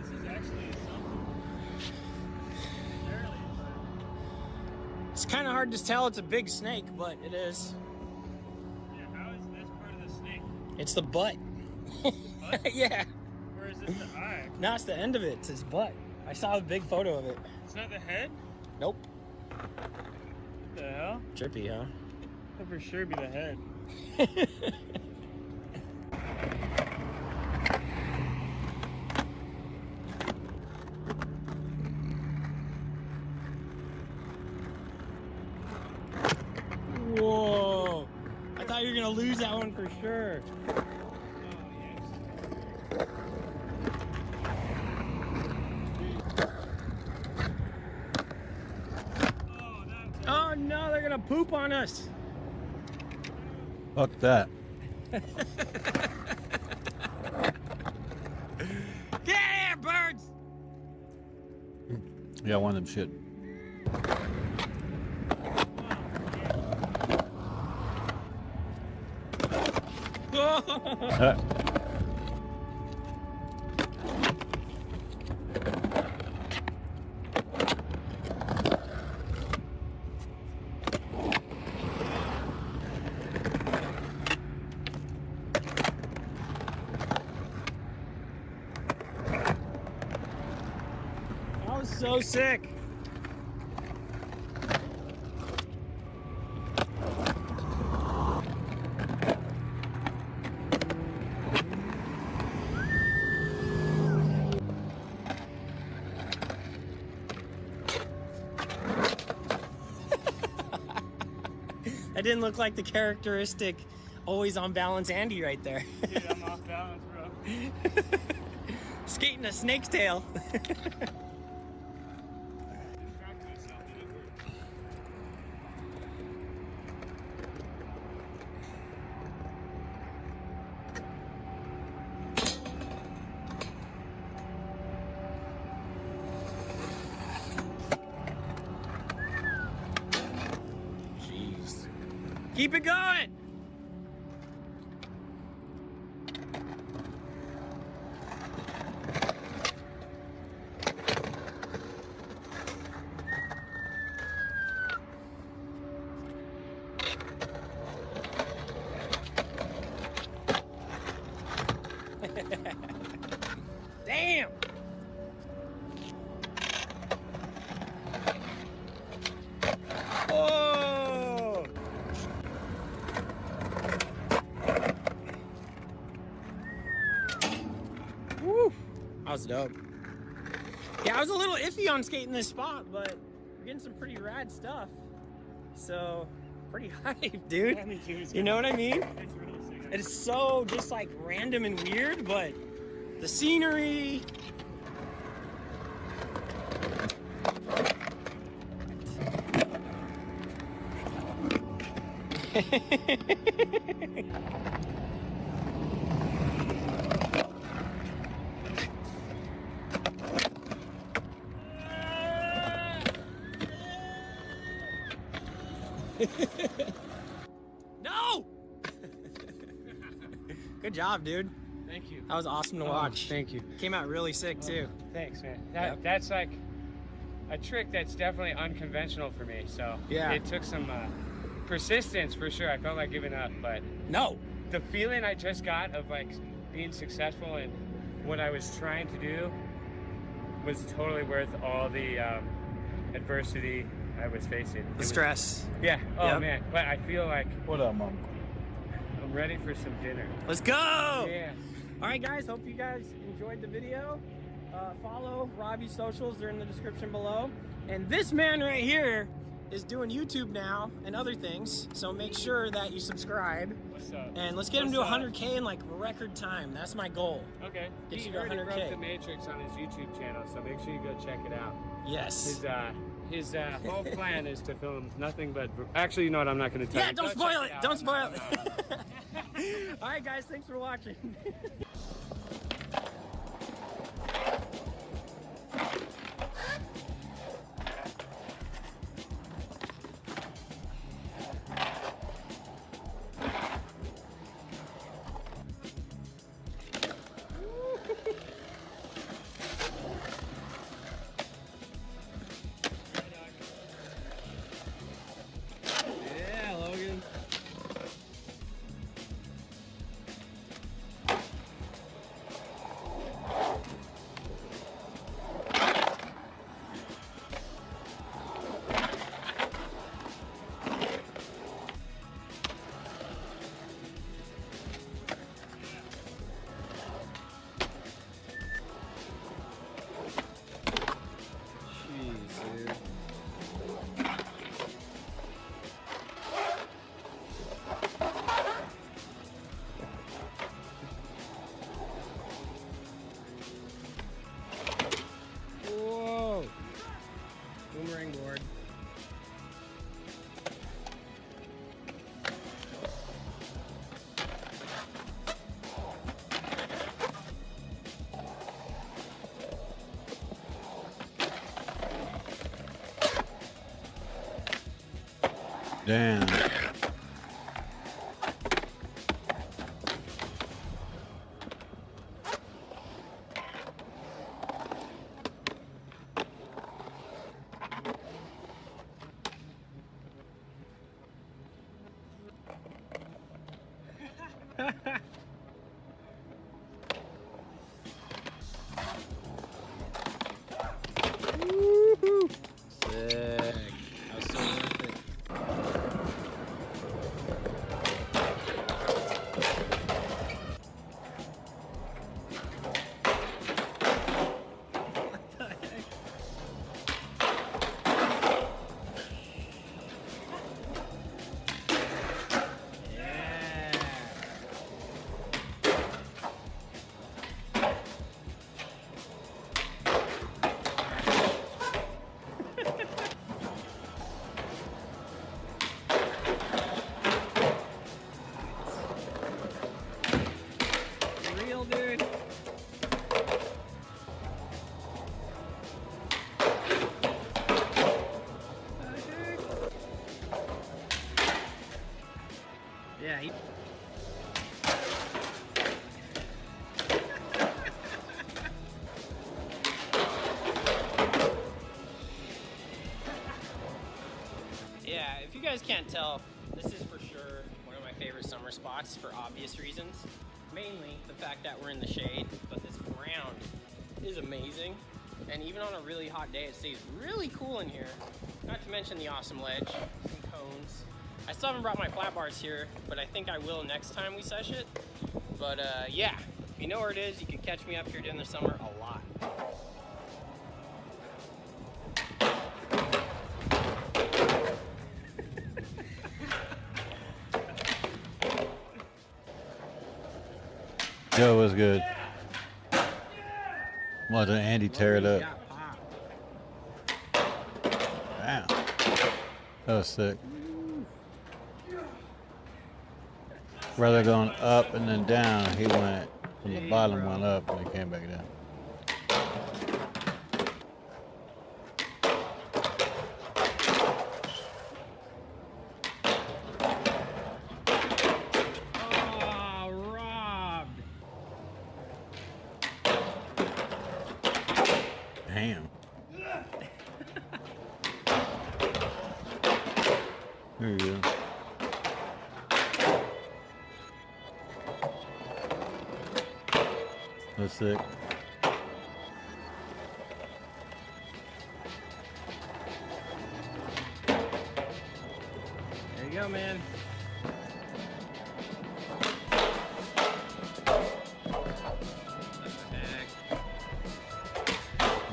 is actually something. Barely. It's kind of hard to tell it's a big snake, but it is. Yeah, how is this part of the snake? It's the butt. Butt? Yeah. Or is this the eye? No, it's the end of it. It's his butt. I saw a big photo of it. It's not the head? Nope. What the hell? Trippy, huh? That for sure be the head. Whoa. I thought you were going to lose that one one for sure. Oh no, they're gonna poop on us. Fuck that. Get here, birds! Yeah, one of them shit. I was so sick. That didn't look like the characteristic always on balance Andy right there. Dude, I'm off balance, bro. Skating a snake's tail. Jeez. Keep it going. Damn! Oh! Woo! That was dope. Yeah, I was a little iffy on skating this spot, but we're getting some pretty rad stuff. So, pretty hype, dude. Yeah, me too. You know what I mean? It's really sick. It's so just like random and weird, but the scenery. No! Good job, dude. Thank you. That was awesome to watch. Thank you. Came out really sick too. Thanks, man. Yep. That's like a trick that's definitely unconventional for me. So Yeah. it took some persistence for sure. I felt like giving up, but No. the feeling I just got of like being successful in what I was trying to do was totally worth all the adversity I was facing. The stress. Yeah. Oh Yep. man. But I feel like What up, mom? I'm ready for some dinner. Let's go! Yeah. All right, guys. Hope you guys enjoyed the video. Follow Robbie's socials. They're in the description below. And this man right here is doing YouTube now and other things. So make sure that you subscribe. What's up? And let's get him to What's up? 100K in like record time. That's my goal. Okay. Get He you to already 100K. broke the Matrix on his YouTube channel, so make sure you go check it out. Yes. His whole plan is to film nothing but. Actually, you know what? I'm not going to tell Yeah, you. don't Go spoil check it. out. Don't spoil it. All right, guys. Thanks for watching. Yeah, Logan. Damn. Sick. That was so worth it. Real, dude. Yeah, he... Yeah, if you guys can't tell, this is for sure one of my favorite summer spots for obvious reasons. Mainly the fact that we're in the shade, but this ground is amazing. And even on a really hot day, it stays really cool in here. Not to mention the awesome ledge, some cones. I still haven't brought my flat bars here, but I think I will next time we sesh it. But yeah, if you know where it is, you can catch me up here during the summer a lot. Yo, what's good? Watching Andy tear it up. Damn. That was sick. Rather going up and then down, he went from the bottom, went up, and he came back down. Oh, robbed. Damn. There you go. That's sick. There you go, man.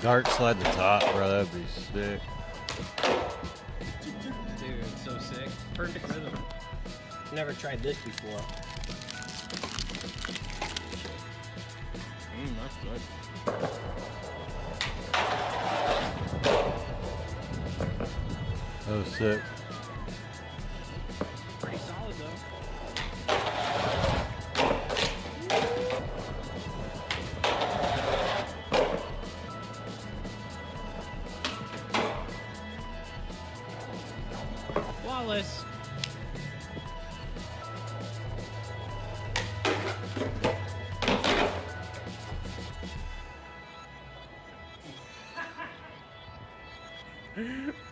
Dart slide the top, bro. That'd be sick. Dude, it's so sick. Perfect rhythm. Never tried this before. That's good. That was sick. Pretty solid though. Flawless.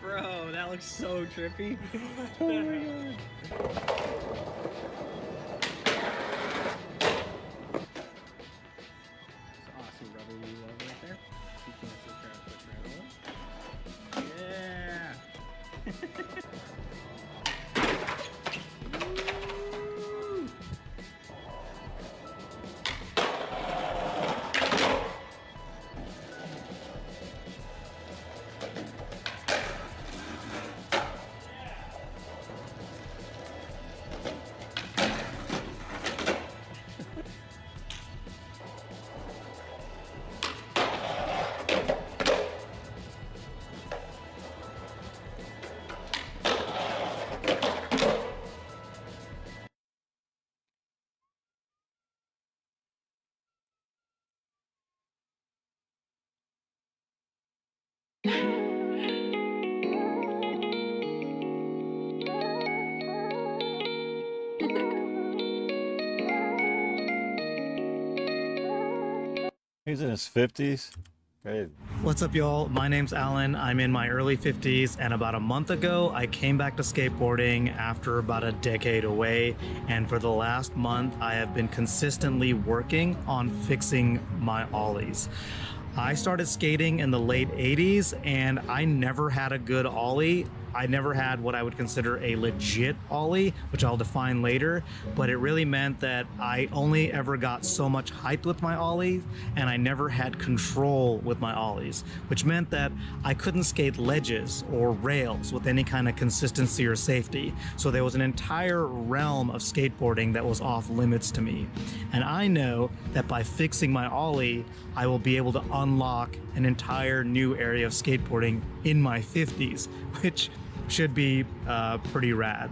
Bro, that looks so trippy. Oh my god. It's awesome brotherly love right there. You can subscribe to the channel. Yeah. He's in his 50s. Great. What's up, y'all? My name's Alan. I'm in my early 50s, and about a month ago, I came back to skateboarding after about a decade away. And for the last month, I have been consistently working on fixing my ollies. I started skating in the late 80s, and I never had a good ollie. I never had what I would consider a legit ollie, which I'll define later, but it really meant that I only ever got so much height with my ollie, and I never had control with my ollies, which meant that I couldn't skate ledges or rails with any kind of consistency or safety. So there was an entire realm of skateboarding that was off limits to me. And I know that by fixing my ollie, I will be able to unlock an entire new area of skateboarding in my 50s, which should be pretty rad.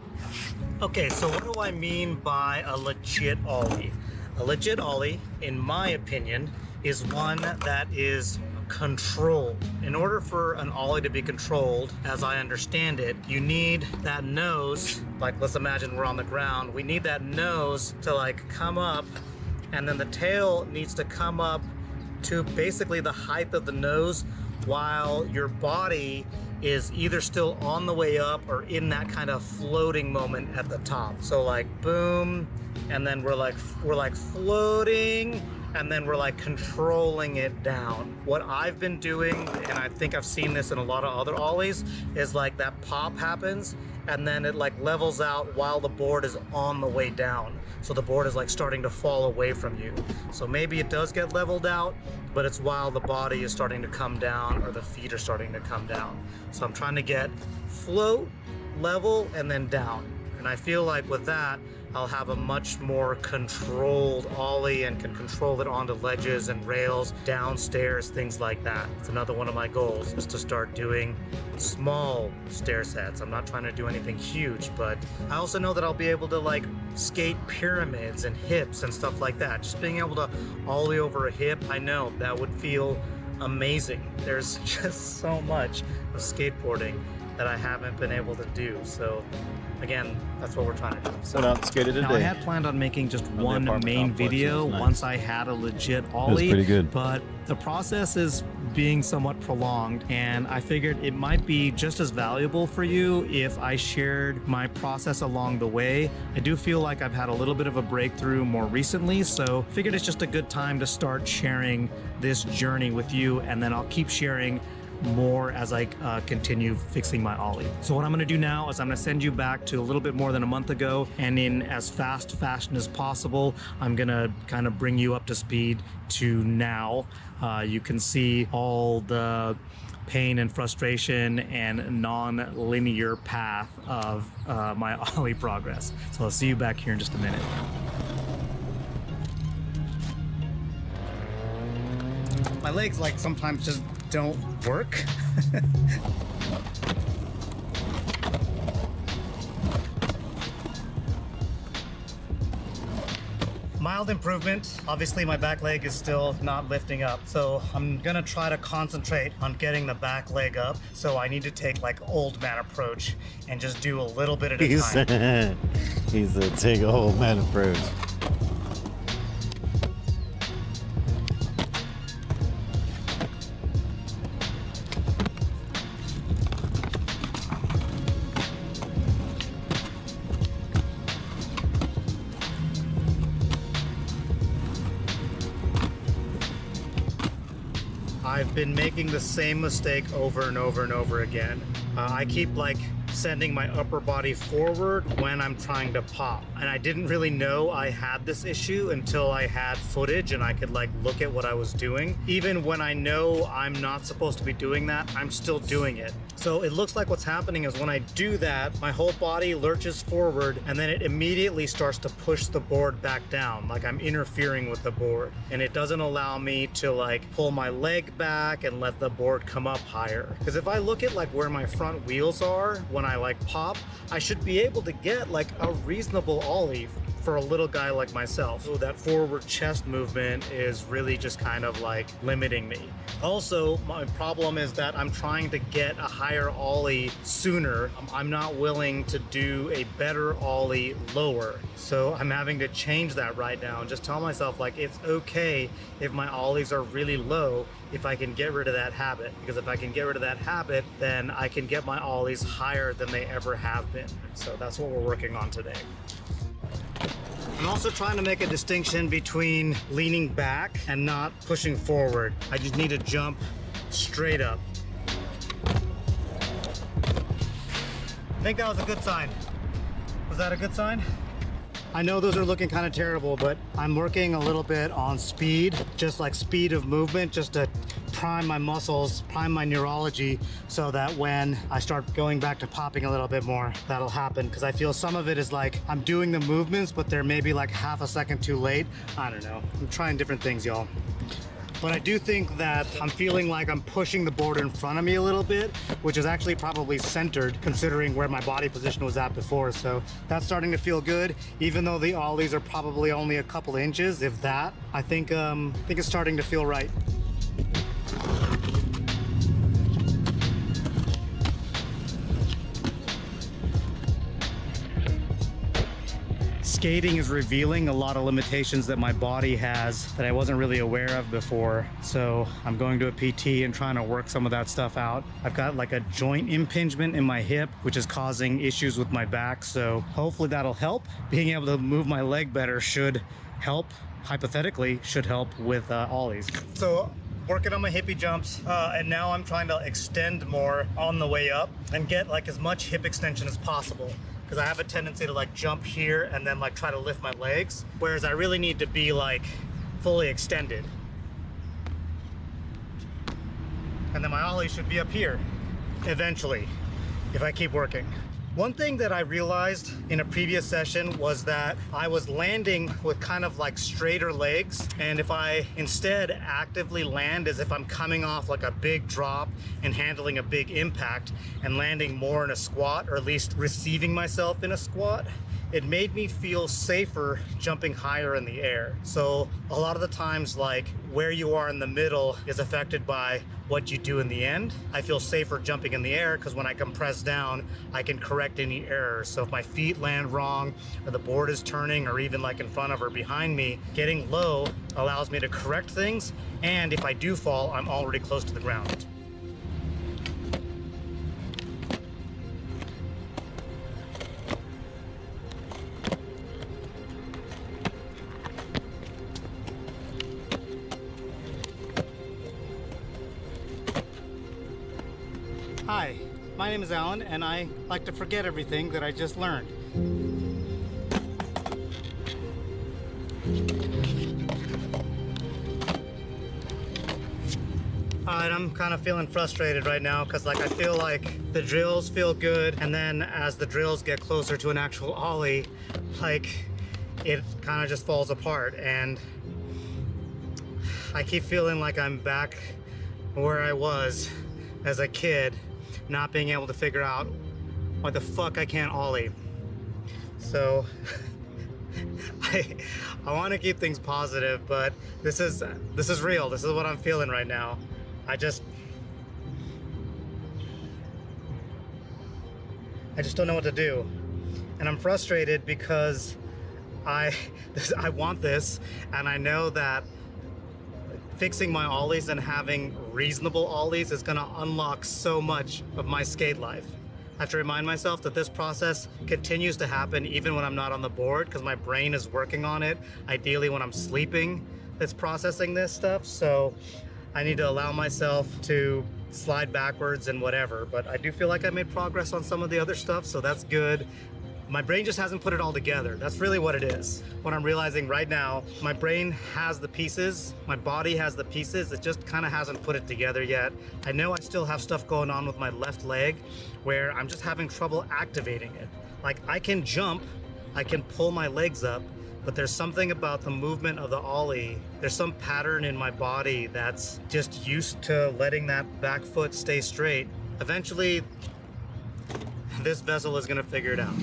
Okay, so what do I mean by a legit ollie? A legit ollie, in my opinion, is one that is controlled. In order for an ollie to be controlled, as I understand it, you need that nose, like let's imagine we're on the ground, we need that nose to like come up, and then the tail needs to come up to basically the height of the nose while your body is either still on the way up or in that kind of floating moment at the top. So like boom, and then we're like floating, and then we're like controlling it down. What I've been doing, and I think I've seen this in a lot of other ollies, is like that pop happens and then it like levels out while the board is on the way down. So the board is like starting to fall away from you. So maybe it does get leveled out, but it's while the body is starting to come down or the feet are starting to come down. So I'm trying to get float, level, and then down. And I feel like with that, I'll have a much more controlled ollie and can control it onto ledges and rails, downstairs, things like that. It's another one of my goals, is to start doing small stair sets. I'm not trying to do anything huge, but I also know that I'll be able to like skate pyramids and hips and stuff like that. Just being able to ollie over a hip, I know that would feel amazing. There's just so much of skateboarding that I haven't been able to do. So again, that's what we're trying to do. Set out and skated today. Now I had planned on making just one main video once I had a legit ollie. It was pretty good. But the process is being somewhat prolonged, and I figured it might be just as valuable for you if I shared my process along the way. I do feel like I've had a little bit of a breakthrough more recently, so figured it's just a good time to start sharing this journey with you, and then I'll keep sharing more as I continue fixing my ollie. So what I'm going to do now is I'm going to send you back to a little bit more than a month ago, and in as fast fashion as possible, I'm going to kind of bring you up to speed to now. You can see all the pain and frustration and non-linear path of my ollie progress. So I'll see you back here in just a minute. My legs like sometimes just don't work. Mild improvement. Obviously my back leg is still not lifting up, so I'm gonna try to concentrate on getting the back leg up. So I need to take like old man approach and just do a little bit at a time. He's a take a old man approach. I've been making the same mistake over and over and over again. I keep like sending my upper body forward when I'm trying to pop. And I didn't really know I had this issue until I had footage and I could like look at what I was doing. Even when I know I'm not supposed to be doing that, I'm still doing it. So it looks like what's happening is when I do that, my whole body lurches forward and then it immediately starts to push the board back down, like I'm interfering with the board. And it doesn't allow me to like pull my leg back and let the board come up higher. Because if I look at like where my front wheels are when I like pop, I should be able to get like a reasonable ollie for a little guy like myself. So that forward chest movement is really just kind of like limiting me. Also, my problem is that I'm trying to get a higher ollie sooner. I'm not willing to do a better ollie lower. So I'm having to change that right now and just tell myself like it's okay if my ollies are really low if I can get rid of that habit. Because if I can get rid of that habit, then I can get my ollies higher than they ever have been. So that's what we're working on today. I'm also trying to make a distinction between leaning back and not pushing forward. I just need to jump straight up. I think that was a good sign. Was that a good sign? I know those are looking kind of terrible, but I'm working a little bit on speed, just like speed of movement, just to prime my muscles, prime my neurology, so that when I start going back to popping a little bit more, that'll happen. Because I feel some of it is like I'm doing the movements, but they're maybe like half a second too late. I don't know. I'm trying different things, y'all. But I do think that I'm feeling like I'm pushing the board in front of me a little bit, which is actually probably centered considering where my body position was at before. So that's starting to feel good, even though the ollies are probably only a couple inches, if that. I think it's starting to feel right. Skating is revealing a lot of limitations that my body has that I wasn't really aware of before. So I'm going to a PT and trying to work some of that stuff out. I've got like a joint impingement in my hip, which is causing issues with my back. So hopefully that'll help. Being able to move my leg better should help, hypothetically, should help with ollies. So working on my hippie jumps, and now I'm trying to extend more on the way up and get like as much hip extension as possible. Because I have a tendency to like jump here and then like try to lift my legs, whereas I really need to be like fully extended. And then my ollie should be up here eventually if I keep working. One thing that I realized in a previous session was that I was landing with kind of like straighter legs, and if I instead actively land as if I'm coming off like a big drop and handling a big impact and landing more in a squat, or at least receiving myself in a squat, it made me feel safer jumping higher in the air. So a lot of the times, like where you are in the middle is affected by what you do in the end. I feel safer jumping in the air because when I compress down, I can correct any errors. So if my feet land wrong or the board is turning or even like in front of or behind me, getting low allows me to correct things. And if I do fall, I'm already close to the ground. Hi, my name is Alan, and I like to forget everything that I just learned. Alright, I'm kind of feeling frustrated right now because like I feel like the drills feel good, and then as the drills get closer to an actual ollie, like it kind of just falls apart, and I keep feeling like I'm back where I was as a kid, not being able to figure out why the fuck I can't ollie. So I want to keep things positive, but this is real. This is what I'm feeling right now. I just don't know what to do, and I'm frustrated because I want this, and I know that fixing my ollies and having reasonable ollies is gonna unlock so much of my skate life. I have to remind myself that this process continues to happen even when I'm not on the board, because my brain is working on it. Ideally when I'm sleeping, it's processing this stuff. So I need to allow myself to slide backwards and whatever, but I do feel like I made progress on some of the other stuff, so that's good. My brain just hasn't put it all together. That's really what it is. What I'm realizing right now, my brain has the pieces, my body has the pieces, it just kind of hasn't put it together yet. I know I still have stuff going on with my left leg where I'm just having trouble activating it. Like I can jump, I can pull my legs up, but there's something about the movement of the ollie. There's some pattern in my body that's just used to letting that back foot stay straight. Eventually, this vessel is gonna figure it out.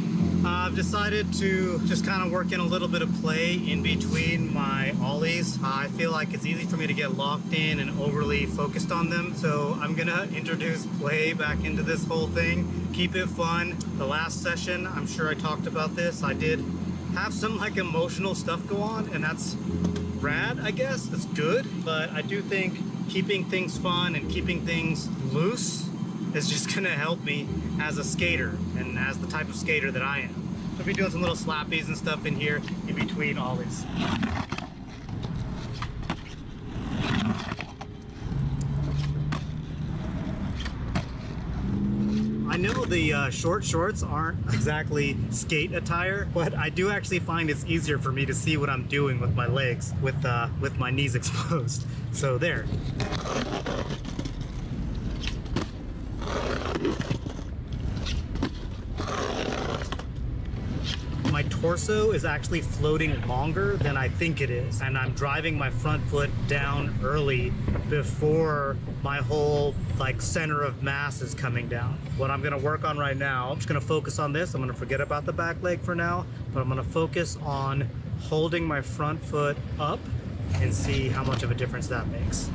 I've decided to just kind of work in a little bit of play in between my ollies. I feel like it's easy for me to get locked in and overly focused on them. So I'm gonna introduce play back into this whole thing. Keep it fun. The last session, I'm sure I talked about this. I did have some like emotional stuff go on, and that's rad, I guess. That's good. But I do think keeping things fun and keeping things loose is just gonna help me as a skater and as the type of skater that I am. So I'll be doing some little slappies and stuff in here in between ollies. I know the short shorts aren't exactly skate attire, but I do actually find it's easier for me to see what I'm doing with my legs with my knees exposed. So there. My torso is actually floating longer than I think it is, and I'm driving my front foot down early before my whole like center of mass is coming down. What I'm gonna work on right now, I'm just gonna focus on this. I'm gonna forget about the back leg for now, but I'm gonna focus on holding my front foot up and see how much of a difference that makes.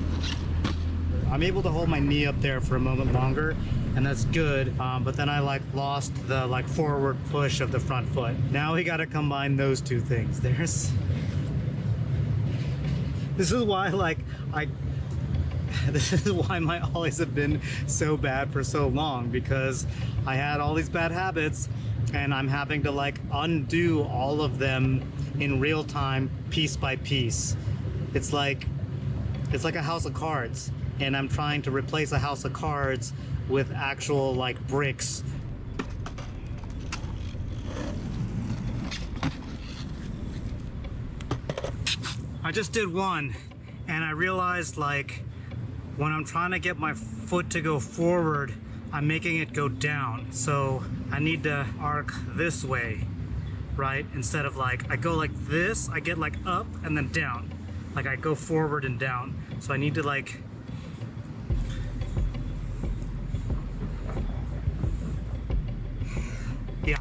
I'm able to hold my knee up there for a moment longer, and that's good, but then I like lost the like forward push of the front foot. Now we gotta combine those two things. This is why this is why my ollies have been so bad for so long, because I had all these bad habits and I'm having to like undo all of them in real time, piece by piece. It's like a house of cards, and I'm trying to replace a house of cards with actual like bricks. I just did one, and I realized like when I'm trying to get my foot to go forward, I'm making it go down. So I need to arc this way, right? Instead of like, I go like this, I get like up and then down. Like I go forward and down. So I need to like, yeah.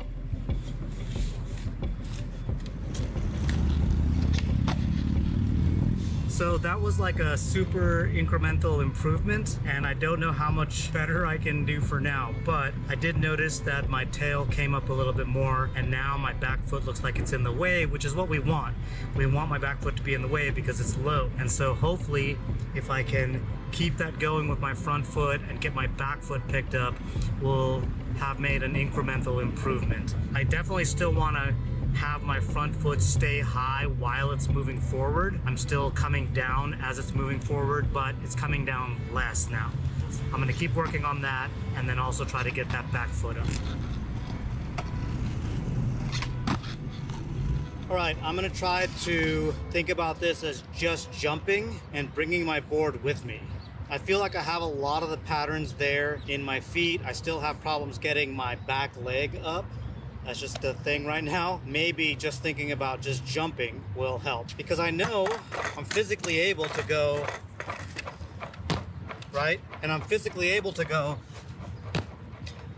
So that was like a super incremental improvement, and I don't know how much better I can do for now, but I did notice that my tail came up a little bit more, and now my back foot looks like it's in the way, which is what we want. We want my back foot to be in the way because it's low. And so hopefully if I can keep that going with my front foot and get my back foot picked up, we'll have made an incremental improvement. I definitely still want to have my front foot stay high while it's moving forward. I'm still coming down as it's moving forward, but it's coming down less now. I'm gonna keep working on that and then also try to get that back foot up. All right, I'm gonna try to think about this as just jumping and bringing my board with me. I feel like I have a lot of the patterns there in my feet. I still have problems getting my back leg up. That's just the thing right now. Maybe just thinking about just jumping will help, because I know I'm physically able to go, right? And I'm physically able to go.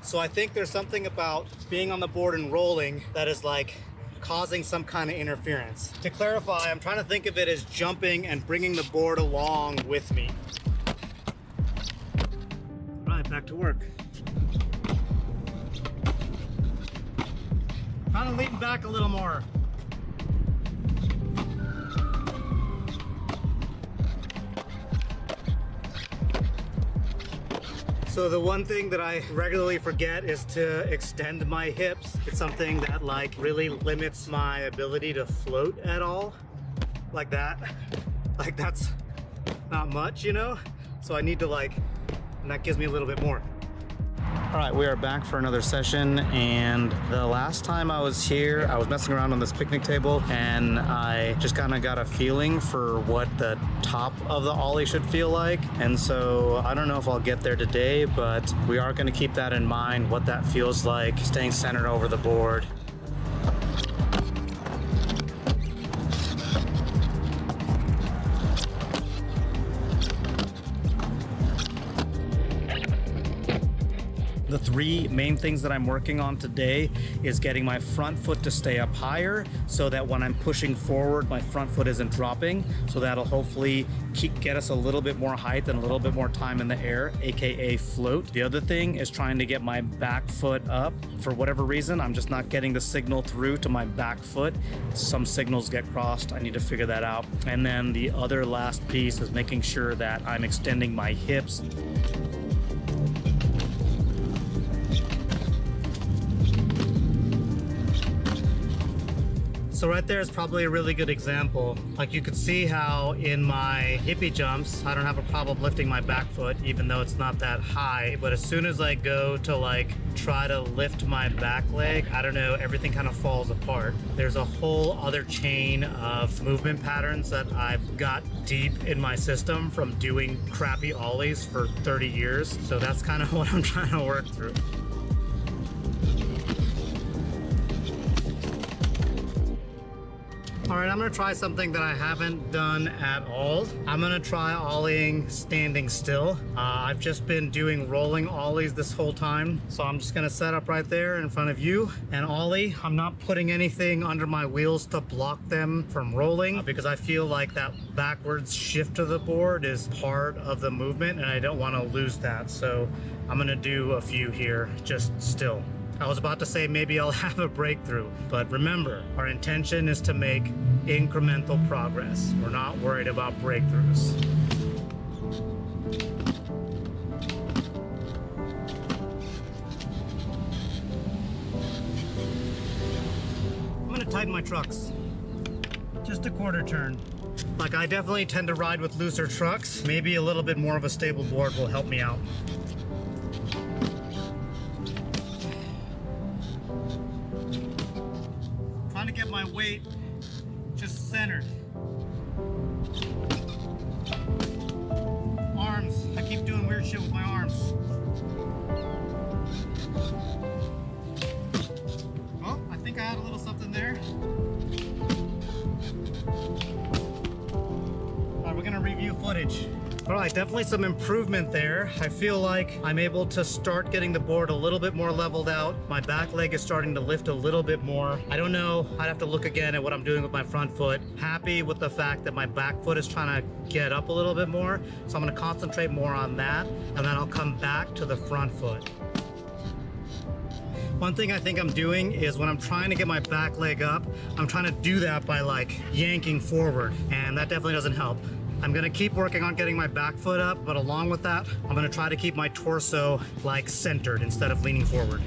So I think there's something about being on the board and rolling that is like causing some kind of interference. To clarify, I'm trying to think of it as jumping and bringing the board along with me. All right, back to work. Kind of lean back a little more. So the one thing that I regularly forget is to extend my hips. It's something that like really limits my ability to float at all. Like that. Like that's not much, you know? So I need to like, and that gives me a little bit more. All right, we are back for another session, and the last time I was here, I was messing around on this picnic table, and I just kind of got a feeling for what the top of the ollie should feel like, and so I don't know if I'll get there today, but we are going to keep that in mind, what that feels like, staying centered over the board. The the 3 main things that I'm working on today is getting my front foot to stay up higher so that when I'm pushing forward, my front foot isn't dropping. So that'll hopefully get us a little bit more height and a little bit more time in the air, aka float. The other thing is trying to get my back foot up. For whatever reason, I'm just not getting the signal through to my back foot. Some signals get crossed. I need to figure that out. And then the other last piece is making sure that I'm extending my hips. So right there is probably a really good example. Like you could see how in my hippie jumps, I don't have a problem lifting my back foot, even though it's not that high. But as soon as I go to like try to lift my back leg, I don't know, everything kind of falls apart. There's a whole other chain of movement patterns that I've got deep in my system from doing crappy ollies for 30 years. So that's kind of what I'm trying to work through. All right, I'm gonna try something that I haven't done at all. I'm gonna try ollieing standing still. I've just been doing rolling ollies this whole time. So I'm just gonna set up right there in front of you and ollie. I'm not putting anything under my wheels to block them from rolling because I feel like that backwards shift of the board is part of the movement and I don't wanna lose that. So I'm gonna do a few here, just still. I was about to say maybe I'll have a breakthrough, but remember, our intention is to make incremental progress. We're not worried about breakthroughs. I'm gonna tighten my trucks. Just a quarter turn. Like I definitely tend to ride with looser trucks. Maybe a little bit more of a stable board will help me out. To get my weight just centered. Arms. I keep doing weird shit with my arms. Oh, I think I had a little something there. All right, we're gonna review footage. All right, definitely some improvement there. I feel like I'm able to start getting the board a little bit more leveled out. My back leg is starting to lift a little bit more. I don't know, I'd have to look again at what I'm doing with my front foot. Happy with the fact that my back foot is trying to get up a little bit more. So I'm gonna concentrate more on that, and then I'll come back to the front foot. One thing I think I'm doing is when I'm trying to get my back leg up, I'm trying to do that by like yanking forward, and that definitely doesn't help. I'm gonna keep working on getting my back foot up, but along with that, I'm gonna try to keep my torso like centered instead of leaning forward.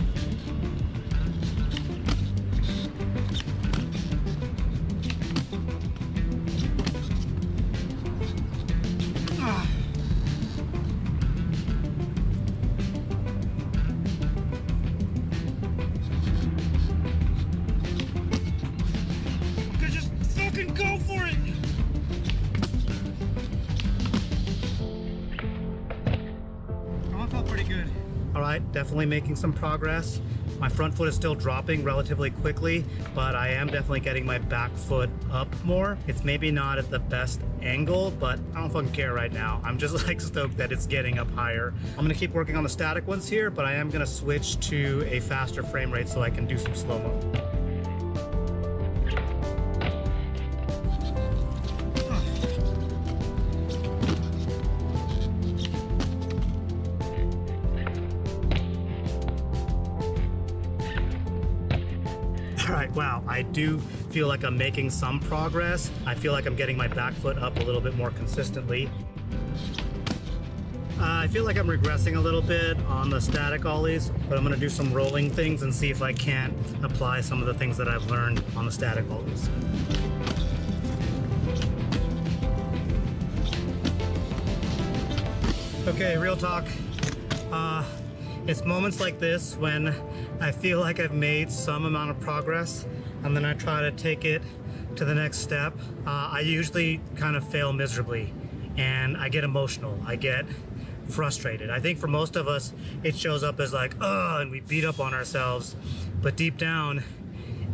Just fucking go for it! Pretty good. All right, definitely making some progress. My front foot is still dropping relatively quickly, but I am definitely getting my back foot up more. It's maybe not at the best angle, but I don't fucking care right now. I'm just like stoked that it's getting up higher. I'm gonna keep working on the static ones here, but I am gonna switch to a faster frame rate so I can do some slow-mo. Wow, I do feel like I'm making some progress. I feel like I'm getting my back foot up a little bit more consistently. I feel like I'm regressing a little bit on the static ollies, but I'm gonna do some rolling things and see if I can't apply some of the things that I've learned on the static ollies. Okay, real talk. It's moments like this when I feel like I've made some amount of progress and then I try to take it to the next step. I usually kind of fail miserably and I get emotional. I get frustrated. I think for most of us, it shows up as like, oh, and we beat up on ourselves. But deep down,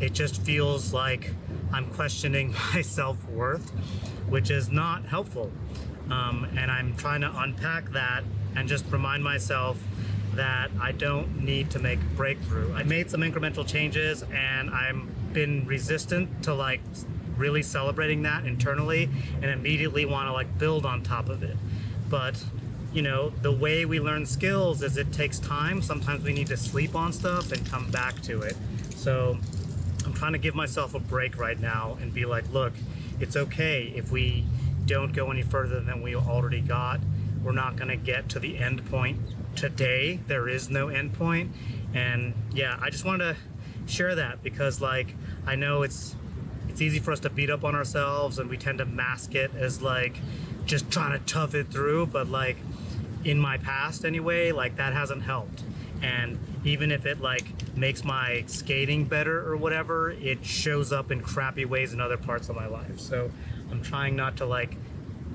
it just feels like I'm questioning my self-worth, which is not helpful. And I'm trying to unpack that and just remind myself that I don't need to make a breakthrough. I made some incremental changes and I'm been resistant to like really celebrating that internally and immediately want to like build on top of it. But you know, the way we learn skills is it takes time. Sometimes we need to sleep on stuff and come back to it. So I'm trying to give myself a break right now and be like, look, it's okay if we don't go any further than we already got. We're not going to get to the end point today. There is no end point. And yeah, I just wanted to share that because like, I know it's easy for us to beat up on ourselves and we tend to mask it as like just trying to tough it through, but like in my past anyway, like that hasn't helped. And even if it like makes my skating better or whatever, it shows up in crappy ways in other parts of my life. So I'm trying not to like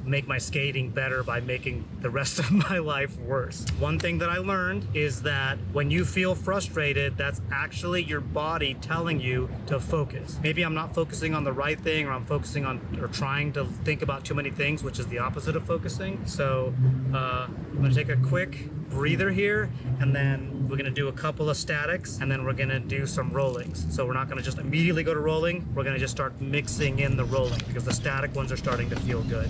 make my skating better by making the rest of my life worse. One thing that I learned is that when you feel frustrated, that's actually your body telling you to focus. Maybe I'm not focusing on the right thing, or I'm focusing on or trying to think about too many things, which is the opposite of focusing. So I'm gonna take a quick breather here, and then we're gonna do a couple of statics, and then we're gonna do some rollings. So we're not gonna just immediately go to rolling, we're gonna just start mixing in the rolling because the static ones are starting to feel good.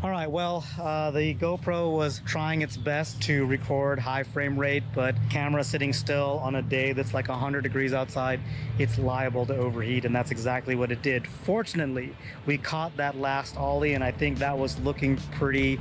All right, well, the GoPro was trying its best to record high frame rate, but camera sitting still on a day that's like 100 degrees outside, it's liable to overheat, and that's exactly what it did. Fortunately, we caught that last ollie, and I think that was looking pretty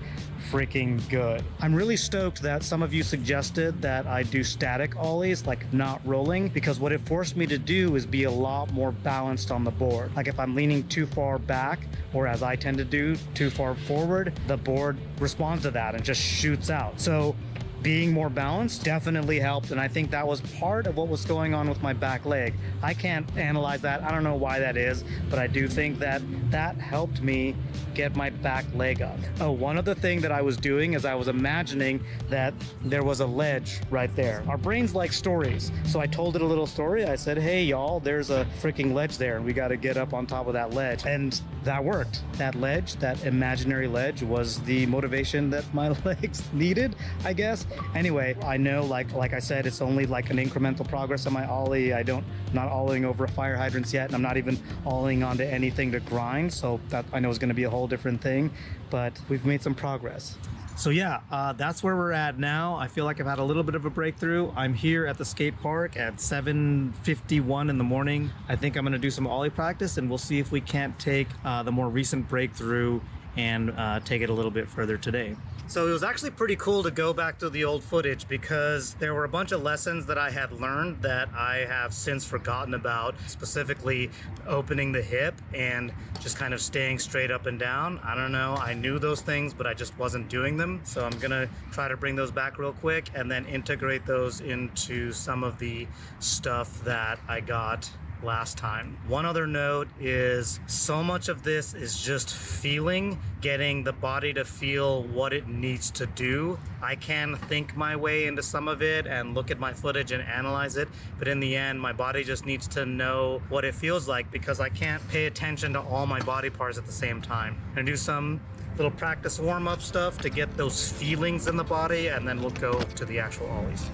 freaking good. I'm really stoked that some of you suggested that I do static ollies, like not rolling, because what it forced me to do is be a lot more balanced on the board. Like if I'm leaning too far back, or as I tend to do, too far forward, the board responds to that and just shoots out. So being more balanced definitely helped, and I think that was part of what was going on with my back leg. I can't analyze that. I don't know why that is, but I do think that that helped me get my back leg up. Oh, one other thing that I was doing is I was imagining that there was a ledge right there. Our brains like stories, so I told it a little story. I said, hey y'all, there's a freaking ledge there and we got to get up on top of that ledge, and that worked. That ledge, that imaginary ledge, was the motivation that my legs needed, I guess. Anyway, I know, like I said, it's only like an incremental progress on my ollie. I'm not ollieing over fire hydrants yet, and I'm not even ollieing onto anything to grind, so that I know is going to be a whole different thing, but we've made some progress. So yeah, that's where we're at now. I feel like I've had a little bit of a breakthrough. I'm here at the skate park at 7:51 in the morning. I think I'm going to do some ollie practice, and we'll see if we can't take the more recent breakthrough and take it a little bit further today. So it was actually pretty cool to go back to the old footage because there were a bunch of lessons that I had learned that I have since forgotten about, specifically opening the hip and just kind of staying straight up and down. I don't know, I knew those things, but I just wasn't doing them. So I'm gonna try to bring those back real quick and then integrate those into some of the stuff that I got last time. One other note is so much of this is just feeling, getting the body to feel what it needs to do. I can think my way into some of it and look at my footage and analyze it, but in the end, my body just needs to know what it feels like because I can't pay attention to all my body parts at the same time. I'm gonna do some little practice warm-up stuff to get those feelings in the body, and then we'll go to the actual ollies.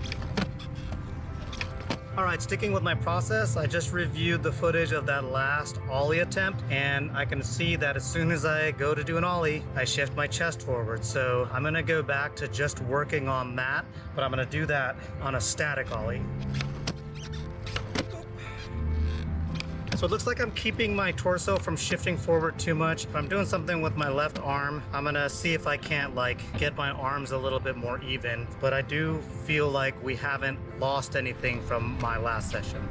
All right, sticking with my process, I just reviewed the footage of that last ollie attempt, and I can see that as soon as I go to do an ollie, I shift my chest forward. So I'm gonna go back to just working on that, but I'm gonna do that on a static ollie. So it looks like I'm keeping my torso from shifting forward too much. I'm doing something with my left arm. I'm gonna see if I can't like get my arms a little bit more even, but I do feel like we haven't lost anything from my last session.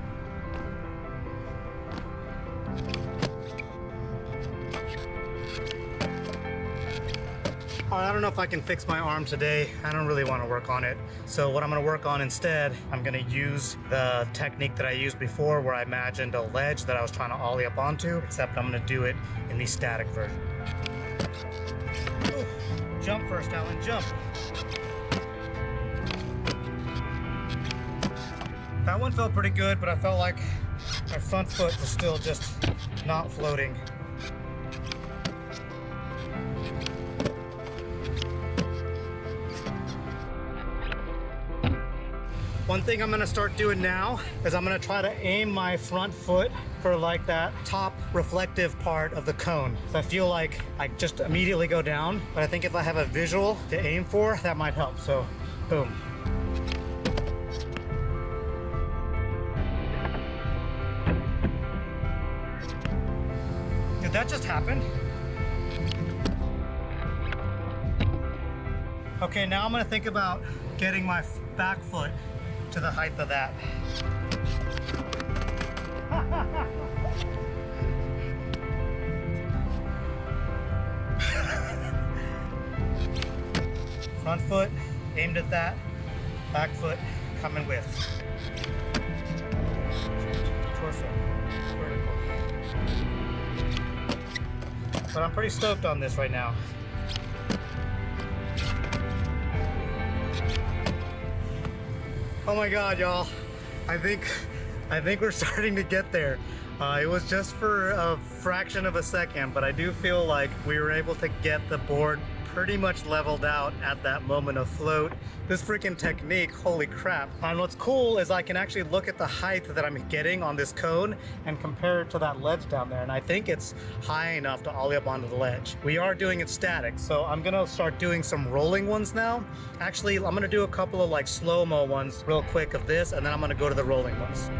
I don't know if I can fix my arm today. I don't really want to work on it. So what I'm going to work on instead, I'm going to use the technique that I used before where I imagined a ledge that I was trying to ollie up onto, except I'm going to do it in the static version. Ooh, jump first, Alan, jump. That one felt pretty good, but I felt like my front foot was still just not floating. One thing I'm gonna start doing now is I'm gonna try to aim my front foot for like that top reflective part of the cone. So I feel like I just immediately go down, but I think if I have a visual to aim for, that might help. So, boom. Did that just happen? Okay, now I'm gonna think about getting my back foot to the height of that. Front foot aimed at that, back foot coming with. Torso, vertical. But I'm pretty stoked on this right now. Oh my God, y'all. I think we're starting to get there. It was just for a fraction of a second, but I do feel like we were able to get the board pretty much leveled out at that moment of float. This freaking technique, holy crap. And what's cool is I can actually look at the height that I'm getting on this cone and compare it to that ledge down there. And I think it's high enough to ollie up onto the ledge. We are doing it static, so I'm gonna start doing some rolling ones now. Actually, I'm gonna do a couple of like slow-mo ones real quick of this, and then I'm gonna go to the rolling ones.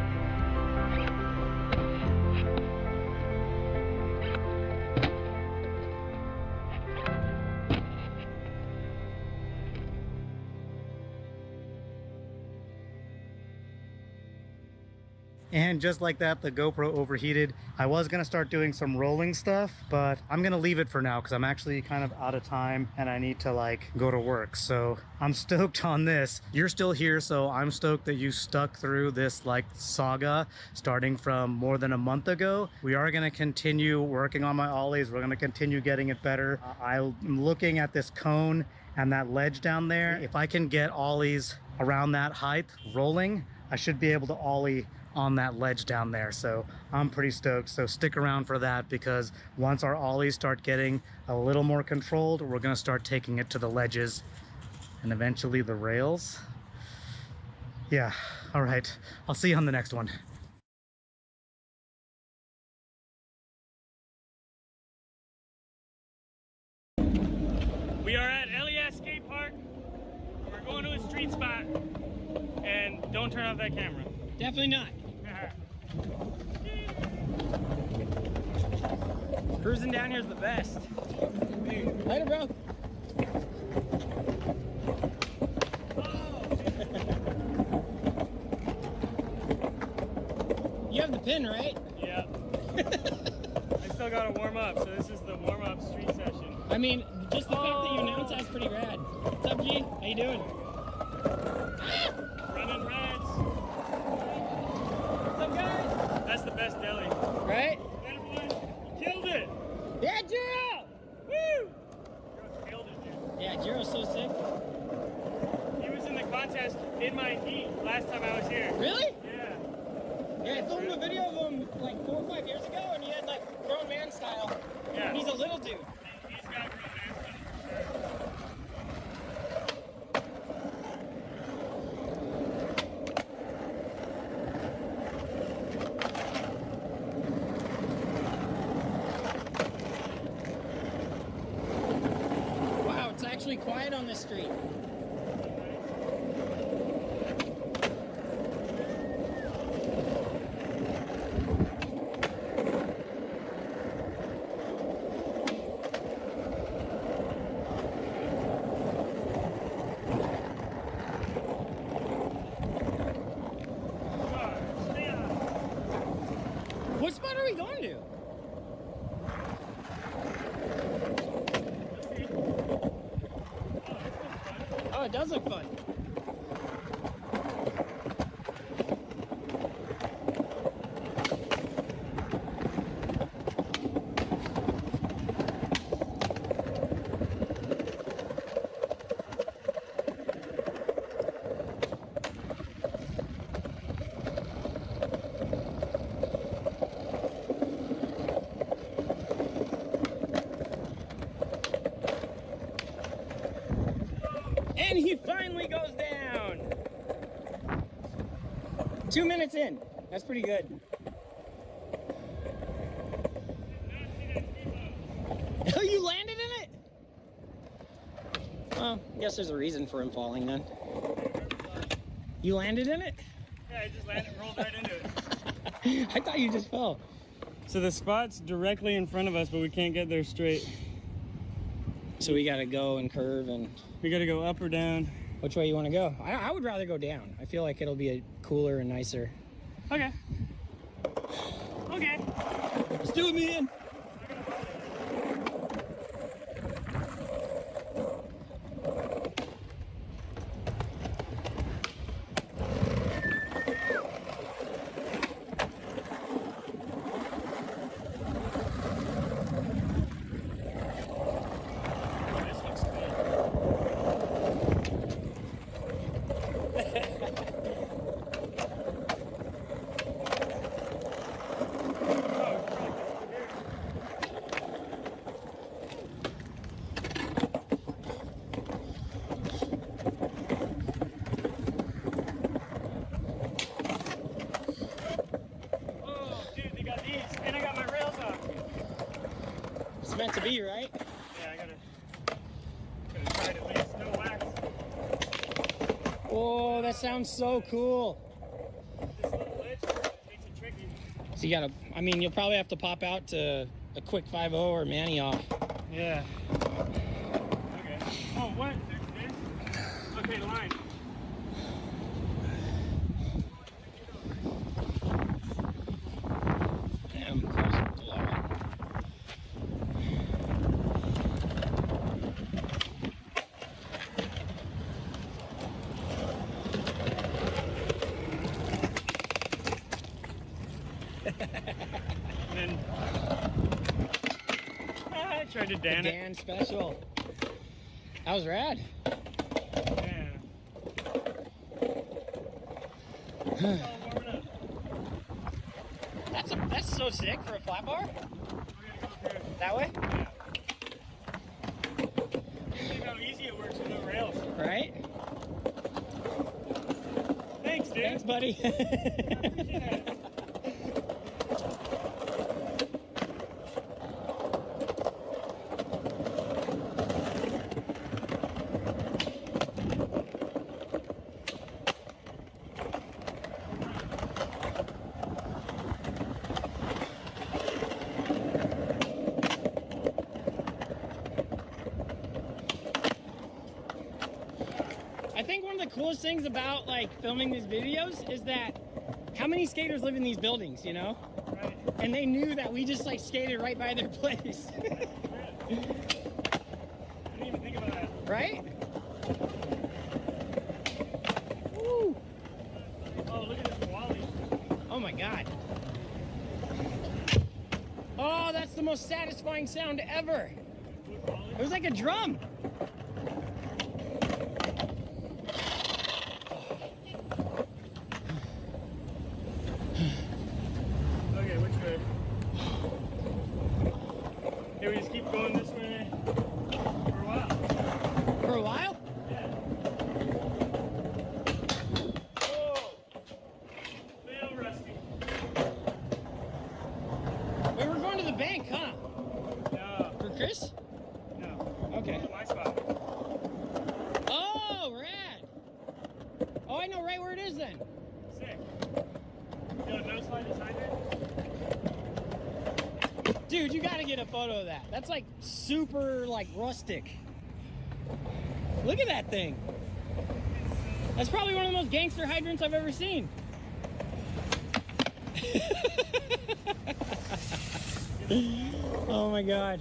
And just like that, the GoPro overheated. I was gonna start doing some rolling stuff, but I'm gonna leave it for now because I'm actually kind of out of time and I need to like go to work. So I'm stoked on this. You're still here, so I'm stoked that you stuck through this like saga starting from more than a month ago. We are gonna continue working on my ollies. We're gonna continue getting it better. I'm looking at this cone and that ledge down there. If I can get ollies around that height rolling, I should be able to ollie on that ledge down there. So I'm pretty stoked. So stick around for that, because once our ollies start getting a little more controlled, we're gonna start taking it to the ledges and eventually the rails. Yeah, all right. I'll see you on the next one. We are at LES Skate Park. We're going to a street spot. And don't turn off that camera. Definitely not. Cruising down here is the best. Later, bro. You have the pin, right? Yeah. I still gotta warm up, so this is the warm-up street session. I mean, just the fact that you announced that's pretty rad. What's up, G? How you doing? Running reds. What's up, guys? That's the best deli. Right? You killed it! Yeah, Jiro! Woo! You killed it, dude. Yeah, Jiro's so sick. He was in the contest in my heat last time I was here. Really? Yeah. Yeah, I filmed a video of him like 4 or 5 years ago, and he had like grown man style. Yeah. And he's a little dude. He's got grown man style for sure. Wow, it's actually quiet on this street. we going to? Oh, it does look fun. And he finally goes down. 2 minutes in. That's pretty good. Oh, you landed in it? Well, I guess there's a reason for him falling then. You landed in it? Yeah, I just landed, rolled right into it. I thought you just fell. So the spot's directly in front of us, but we can't get there straight. So we gotta go and curve and... We gotta go up or down. Which way you wanna go? I would rather go down. I feel like it'll be cooler and nicer. Okay. Okay. Let's do it, man. Meant to be, right? Yeah, I gotta try it at least. No wax. Oh, that sounds so cool. This little ledge makes it tricky. So you gotta, I mean, you'll probably have to pop out to a quick 5-0 or Manny off. Yeah. Okay. Oh, what? There's this? Okay, line. Damn, close to the line. And then I tried to Dan the it. Dan special. That was rad. Yeah. That's so sick for a flat bar. That way? Yeah. See how easy it works with the rails. Right? Thanks, dude. Thanks, buddy. Yeah. I think one of the coolest things about like filming these videos is that how many skaters live in these buildings, you know? Right. And they knew that we just like skated right by their place. I didn't even think about that. Right? Woo. Oh, look at this Wally. Oh my God. Oh, that's the most satisfying sound ever. It was like a drum. Okay, which way? Okay, we just keep going this way for a while. For a while? Yeah. Whoa! Fail, Rusty. Wait, we're going to the bank, huh? No. For Chris? No. Okay. My spot. Oh, rad. Oh, I know right where it is then. Sick. Yo, no slide is hydrant? Dude, you gotta get a photo of that. That's like super like rustic. Look at that thing. That's probably one of the most gangster hydrants I've ever seen. Oh my God.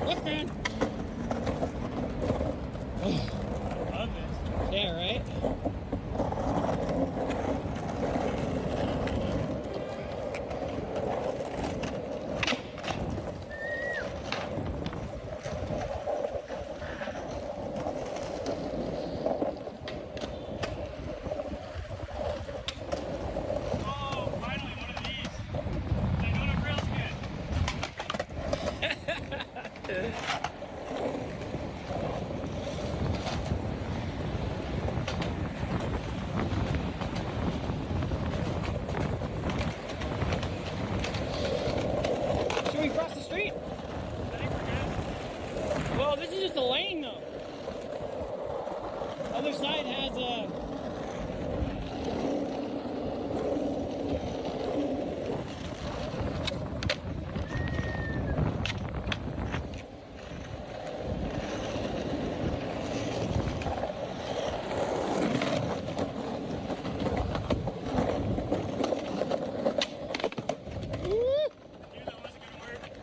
Look, man. Love this. Yeah, right? Oh, finally one of these. They're doing it real good. Should we cross the street? Well, this is just a lane, though. Other side has a.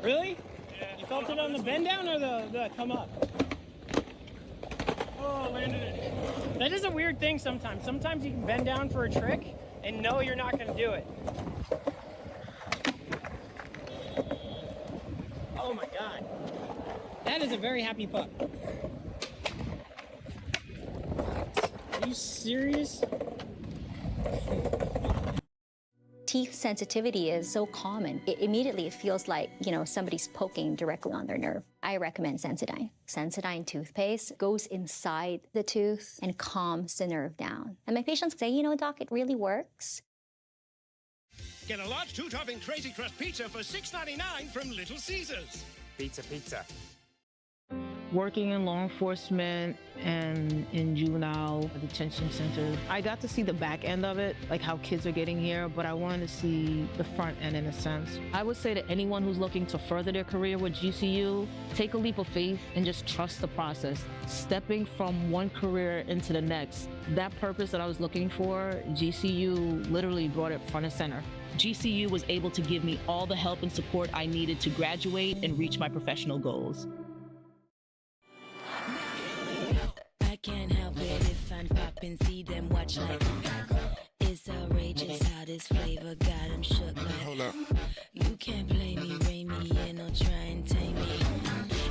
Really? Yeah. You felt it on the bend down or the come up? Oh, landed it. That is a weird thing sometimes. Sometimes you can bend down for a trick and know you're not going to do it. Oh my God. That is a very happy pup. Are you serious? Teeth sensitivity is so common. Immediately it feels like, somebody's poking directly on their nerve. I recommend Sensodyne. Sensodyne toothpaste goes inside the tooth and calms the nerve down. And my patients say, doc, it really works. Get a large 2-topping Crazy Crust pizza for $6.99 from Little Caesars. Pizza, pizza. Working in law enforcement and in juvenile detention centers, I got to see the back end of it, like how kids are getting here, but I wanted to see the front end in a sense. I would say to anyone who's looking to further their career with GCU, take a leap of faith and just trust the process. Stepping from one career into the next, that purpose that I was looking for, GCU literally brought it front and center. GCU was able to give me all the help and support I needed to graduate and reach my professional goals. I can't help it if I'm popping, see them watch like it's outrageous how this flavor got them shook like. Hold up. You can't play me, rein me in, or try and tame me.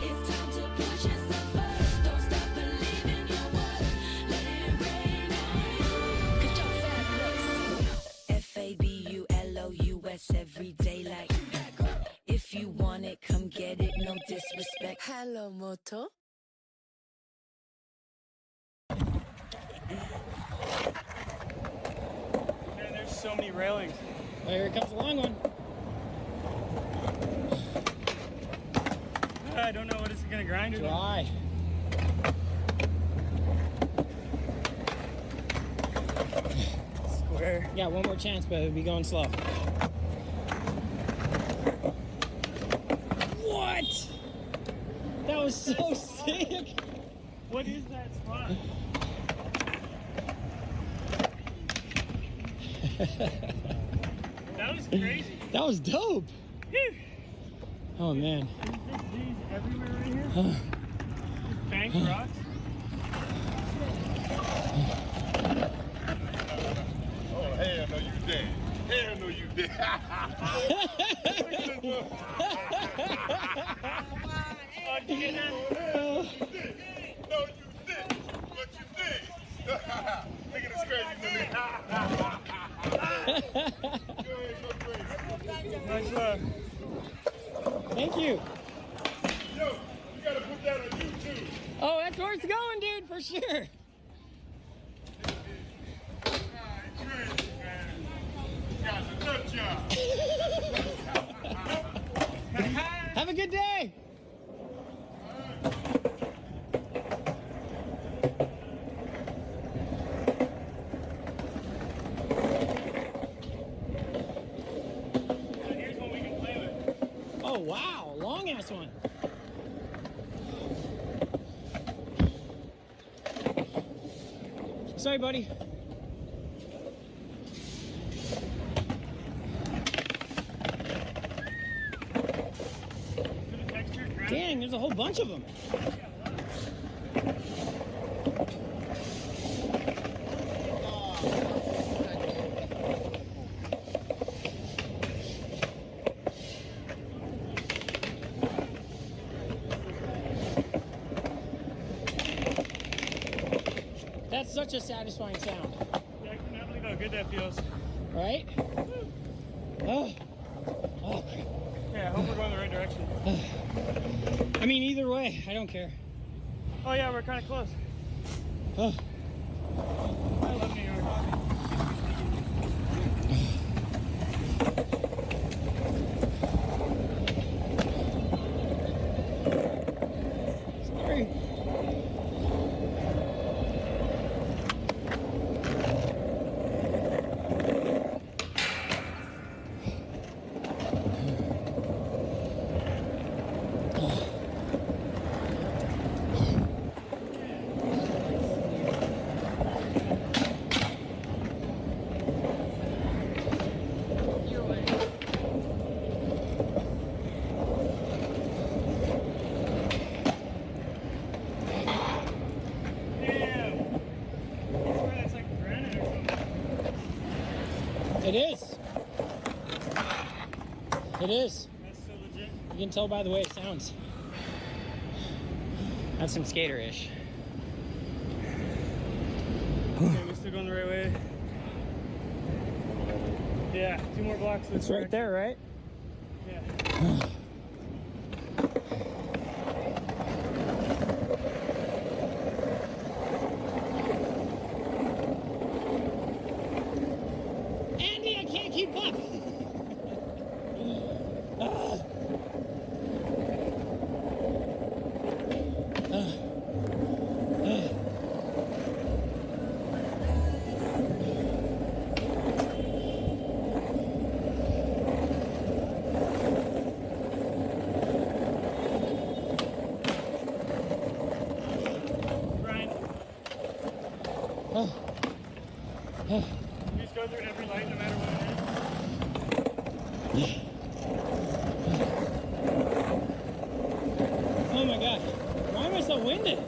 It's time to put yourself first. Don't stop believing your worth. Let it rain on you. 'Cause you're fabulous. FABULOUS every day like. If you want it, come get it, no disrespect. Hello, Moto. Man, there's so many railings. Oh, here comes a long one. I don't know what it's gonna grind or Dry. Square. Yeah, one more chance, but it'll be going slow. What? That was so sick. What is that spot? That was crazy. That was dope. Whew. Oh man. There's these everywhere right here. Just banked rocks. Oh, hell no, you dead. Hell no, you dead. Oh, did you get that? No, you did. What you did? Look at this crazy nigga. Nice luck. Thank you. Yo, you gotta put that on YouTube. Oh, that's where it's going, dude, for sure. Have a good day. wow, long ass one. Sorry, buddy. Dang, there's a whole bunch of them. That's such a satisfying sound. Yeah, I cannot believe how good that feels. Right? Oh. Oh. Yeah, I hope we're going the right direction. I mean, either way, I don't care. Oh yeah, we're kind of close. Oh. I love New York. Sorry. It is. It is. That's so legit. You can tell by the way it sounds. That's some skater-ish. Okay, we're still going the right way. Yeah, 2 more blocks. It's right there, right? Yeah. Andy, I can't keep up. Ah. You just go through every light no matter what it is. Oh my god. Why am I so winded?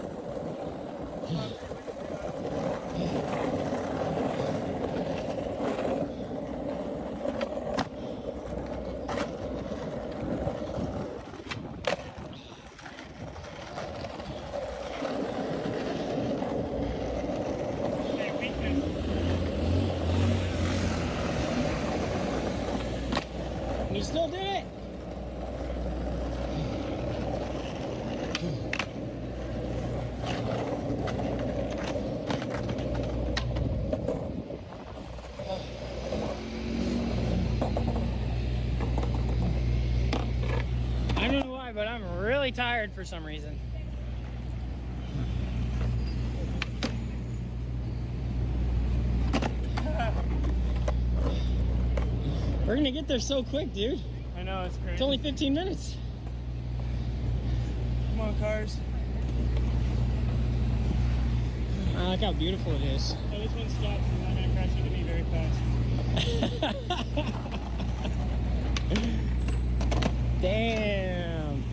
You still did it! I don't know why, but I'm really tired for some reason. We're gonna get there so quick, dude. I know, it's crazy. It's only 15 minutes. Come on, cars. I like how beautiful it is. Oh, this one stops. It's not gonna crash into me very fast. Damn.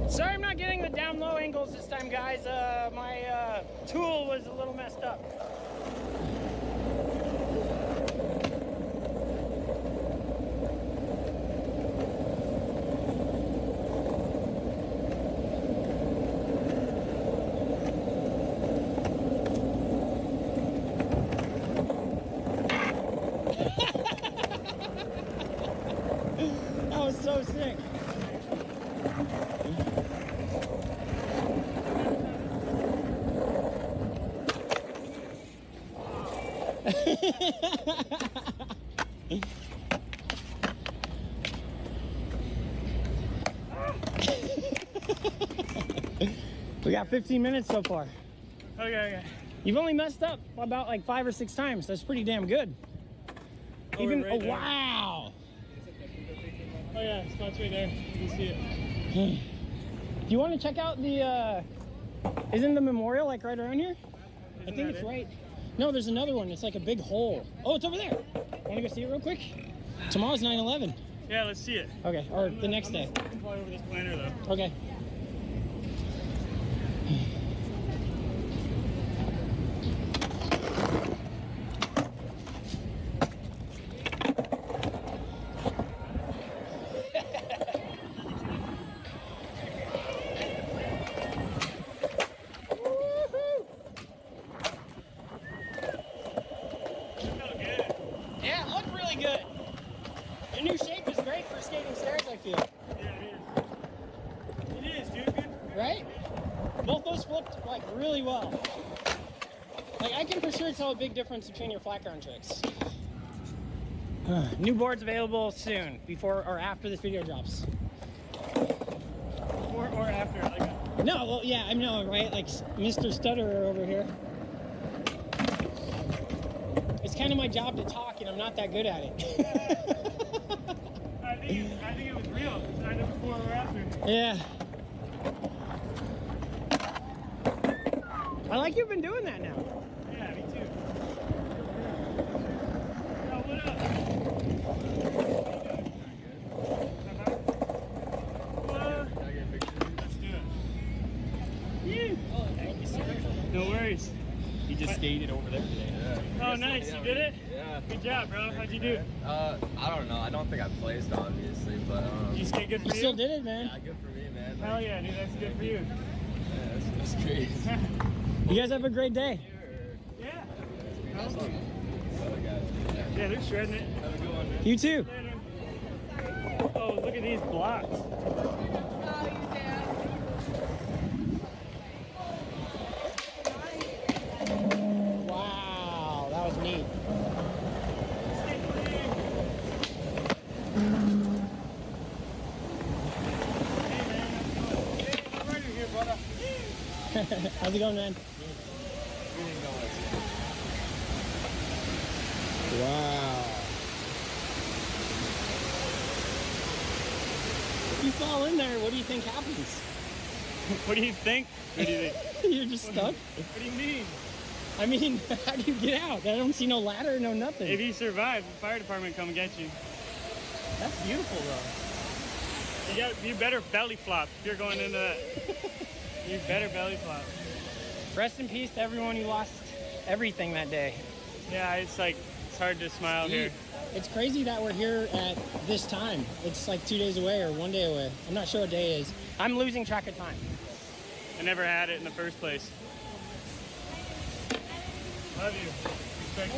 Sorry I'm not getting the down low angles this time, guys. My tool was a little messed up. That was so sick. We got 15 minutes so far. Okay. You've only messed up about like 5 or 6 times. That's pretty damn good. Even, right there. wow. Oh yeah, spot's right there. You can see it. Do you want to check out the, isn't the memorial like right around here? I think it's right. No, there's another one. It's like a big hole. Oh, it's over there. Want to go see it real quick? Tomorrow's 9/11. Yeah, let's see it. Okay, or the next day. I'm probably over this planter though. Okay. Yeah, it looked really good. Your new shape is great for skating stairs, I feel. Yeah, it is. It is, dude. Good. Right? Both those flipped like really well. Like I can for sure tell a big difference between your flat ground tricks. New boards available soon, before or after this video drops. Before or after? Like No, well, yeah, I know, right? Like Mr. Stutterer over here. It's kind of my job to talk, and I'm not that good at it. I think it was real. It's either before or after. Yeah. I like you've been doing that now. Yeah, me too. Oh, what up? Let's do it. No worries. He just skated over there today. Oh, nice. You did it? Yeah. Good job, bro. How'd you do? I don't know. I don't think I placed, obviously, but You skate good for you? You still did it, man. yeah, good for me, man. Hell yeah, dude. That's good for you. Yeah, that's crazy. You guys have a great day. Yeah. Yeah, they're shredding it. Have a good one, man. You too. Oh, look at these blocks. Wow, that was neat. How's it going, man? Wow. If you fall in there, what do you think happens? What do you think? What do you think? You're just stuck? What do you mean? I mean, how do you get out? I don't see no ladder, no nothing. If you survive, the fire department come and get you. That's beautiful, though. You better belly flop if you're going into that. You better belly flop. Rest in peace to everyone who lost everything that day. Yeah, it's like, it's hard to smile here. It's crazy that we're here at this time. It's like 2 days away or 1 day away. I'm not sure what day it is. I'm losing track of time. I never had it in the first place. Love you. Respect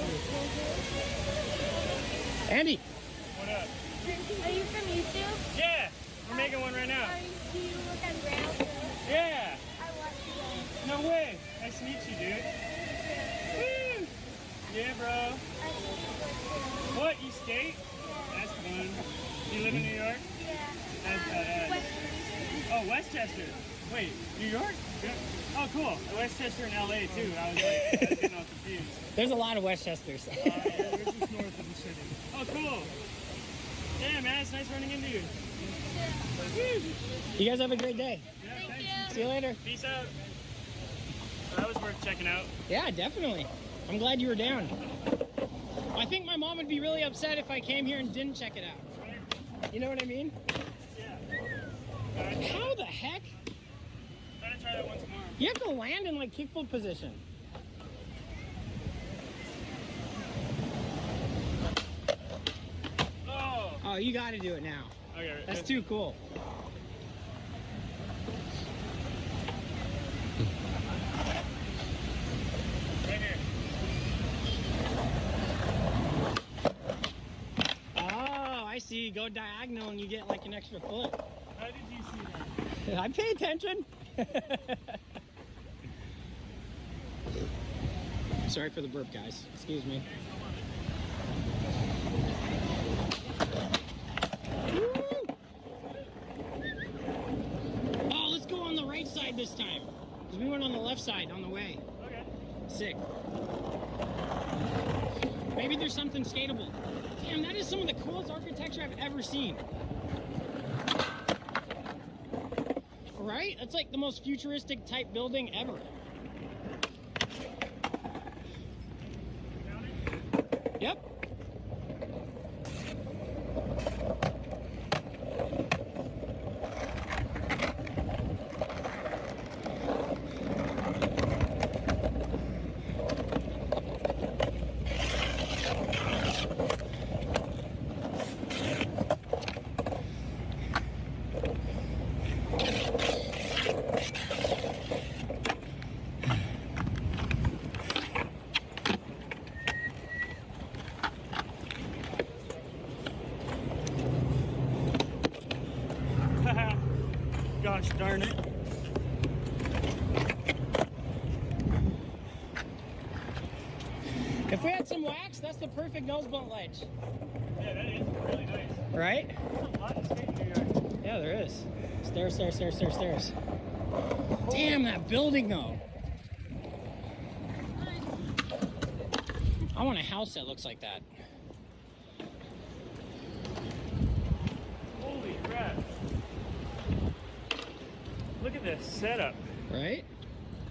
you. Andy. What up? Are you from YouTube? Yeah, we're making one right now. Do you look on Braille? Yeah. I watch you. No way. Nice to meet you, dude. Woo! Yeah, bro. What, you skate? Yeah. That's fun. You live in New York? Yeah. That's oh, Westchester. Wait, New York? Yeah. Oh, cool. Westchester and LA, too. I was getting all confused. There's a lot of Westchesters. Yeah, we're just north of the city. Oh, cool. Yeah, man, it's nice running into you. You guys have a great day. Yeah, thanks. See you later. Peace out. That was worth checking out. Yeah, definitely. I'm glad you were down. I think my mom would be really upset if I came here and didn't check it out. You know what I mean? Yeah. How the heck? Try to try that once more. You have to land in like kickflip position. Oh, you got to do it now. Okay. That's too cool. Right here. Oh, I see. Go diagonal and you get like an extra foot. How did you see that? I pay attention. Sorry for the burp, guys. Excuse me. Woo! Oh, let's go on the right side this time. Because we went on the left side on the way. Okay. Sick. Maybe there's something skatable. Damn, that is some of the coolest architecture I've ever seen. Right? That's like the most futuristic type building ever. Yep. Gosh darn it. If we had some wax, that's the perfect nose blunt ledge. Yeah, that is really nice. Right? There's a lot of skating here. Yeah, there is. Stairs, stairs, stairs, stairs, stairs. Damn, that building though. I want a house that looks like that. Holy crap. Look at this setup. Right?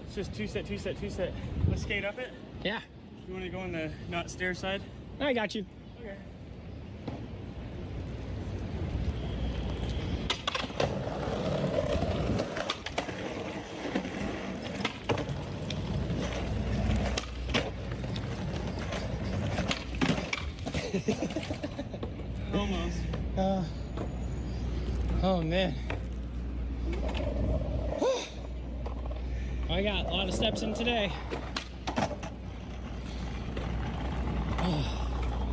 It's just two set, two set, two set. Let's skate up it? Yeah. You want to go on the not stair side? I got you. Okay. Almost. Oh man. I got a lot of steps in today.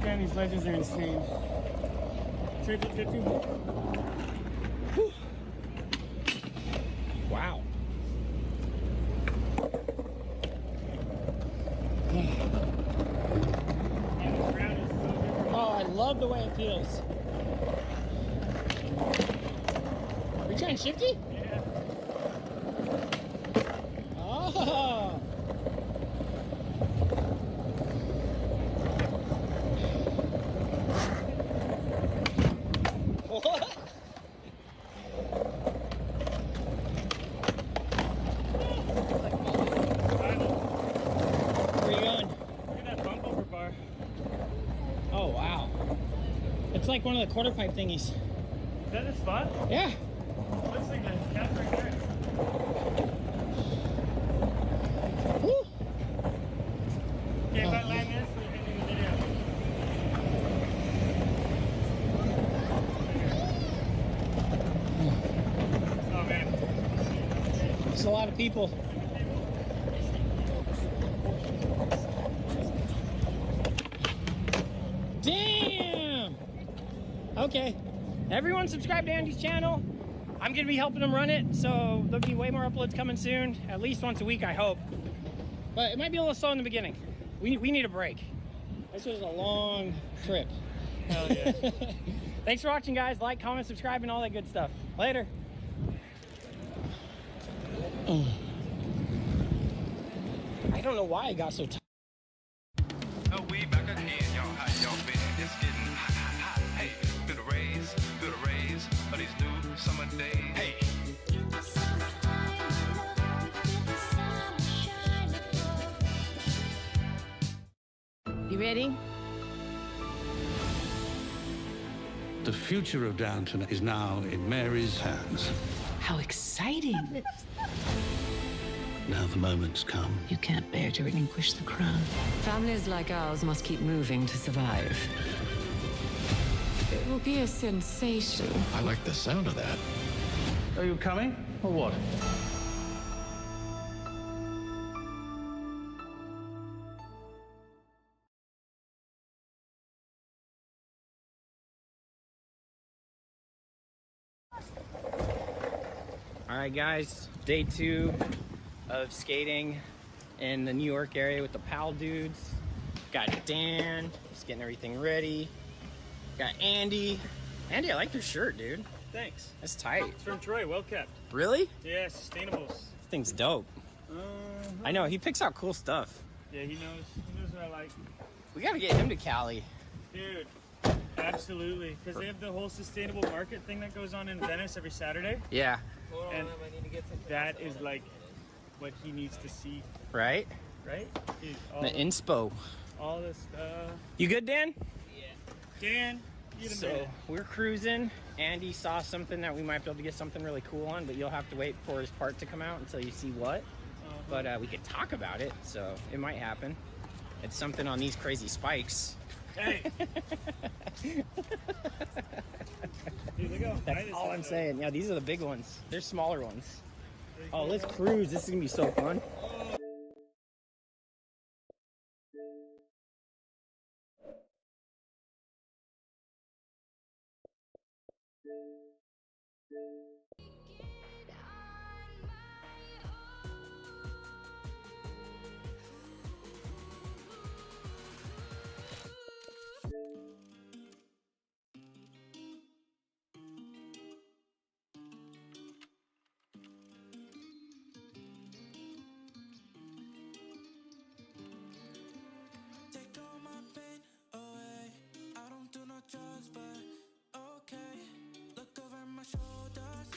Man, these ledges are insane. 50. Wow. Oh, I love the way it feels. Are you trying shifty? Yeah. Oh. What? Where you going? Look at that bump over bar. Oh, wow. It's like one of the quarter pipe thingies. Is that the spot? Yeah. Looks like a cap right there. Woo. Okay, if I land this, we're going to do the video. Oh, man. There's a lot of people. Damn! Okay. Everyone subscribe to Andy's channel. I'm going to be helping him run it, so there'll be way more uploads coming soon. At least once a week, I hope. But it might be a little slow in the beginning. We need a break. This was a long trip. Hell yeah. Thanks for watching, guys. Like, comment, subscribe, and all that good stuff. Later. I don't know why I got so tired. Oh, we back again, y'all. How y'all been? It's getting hot, hot, hot. Hey, feel the rays of these new summer days. Hey. You ready? The future of Downton is now in Mary's hands. How exciting! Now the moment's come. You can't bear to relinquish the crown. Families like ours must keep moving to survive. It will be a sensation. I like the sound of that. Are you coming, or what? All right, guys, day 2 of skating in the New York area with the PAL dudes. Got Dan, just getting everything ready. Got Andy. Andy, I like your shirt, dude. Thanks. That's tight. It's from Troy, well kept. Really? Yeah, sustainables. This thing's dope. I know, he picks out cool stuff. Yeah, he knows what I like. We gotta get him to Cali. Dude, absolutely. Because they have the whole sustainable market thing that goes on in Venice every Saturday. Yeah. And that is like what he needs to see. Right? Right? Dude, The inspo. all this stuff. You good, Dan? Yeah. Dan, get him So there. we're cruising. Andy saw something that we might be able to get something really cool on, but you'll have to wait for his part to come out until you see what. But we could talk about it, so it might happen. It's something on these crazy spikes. Hey. Dude, look how high That's this all is, I'm though. saying. Yeah, these are the big ones. There's smaller ones. Oh, let's cruise. This is gonna be so fun. Take all my pain away. I don't do no drugs, but okay. Look over my shoulders.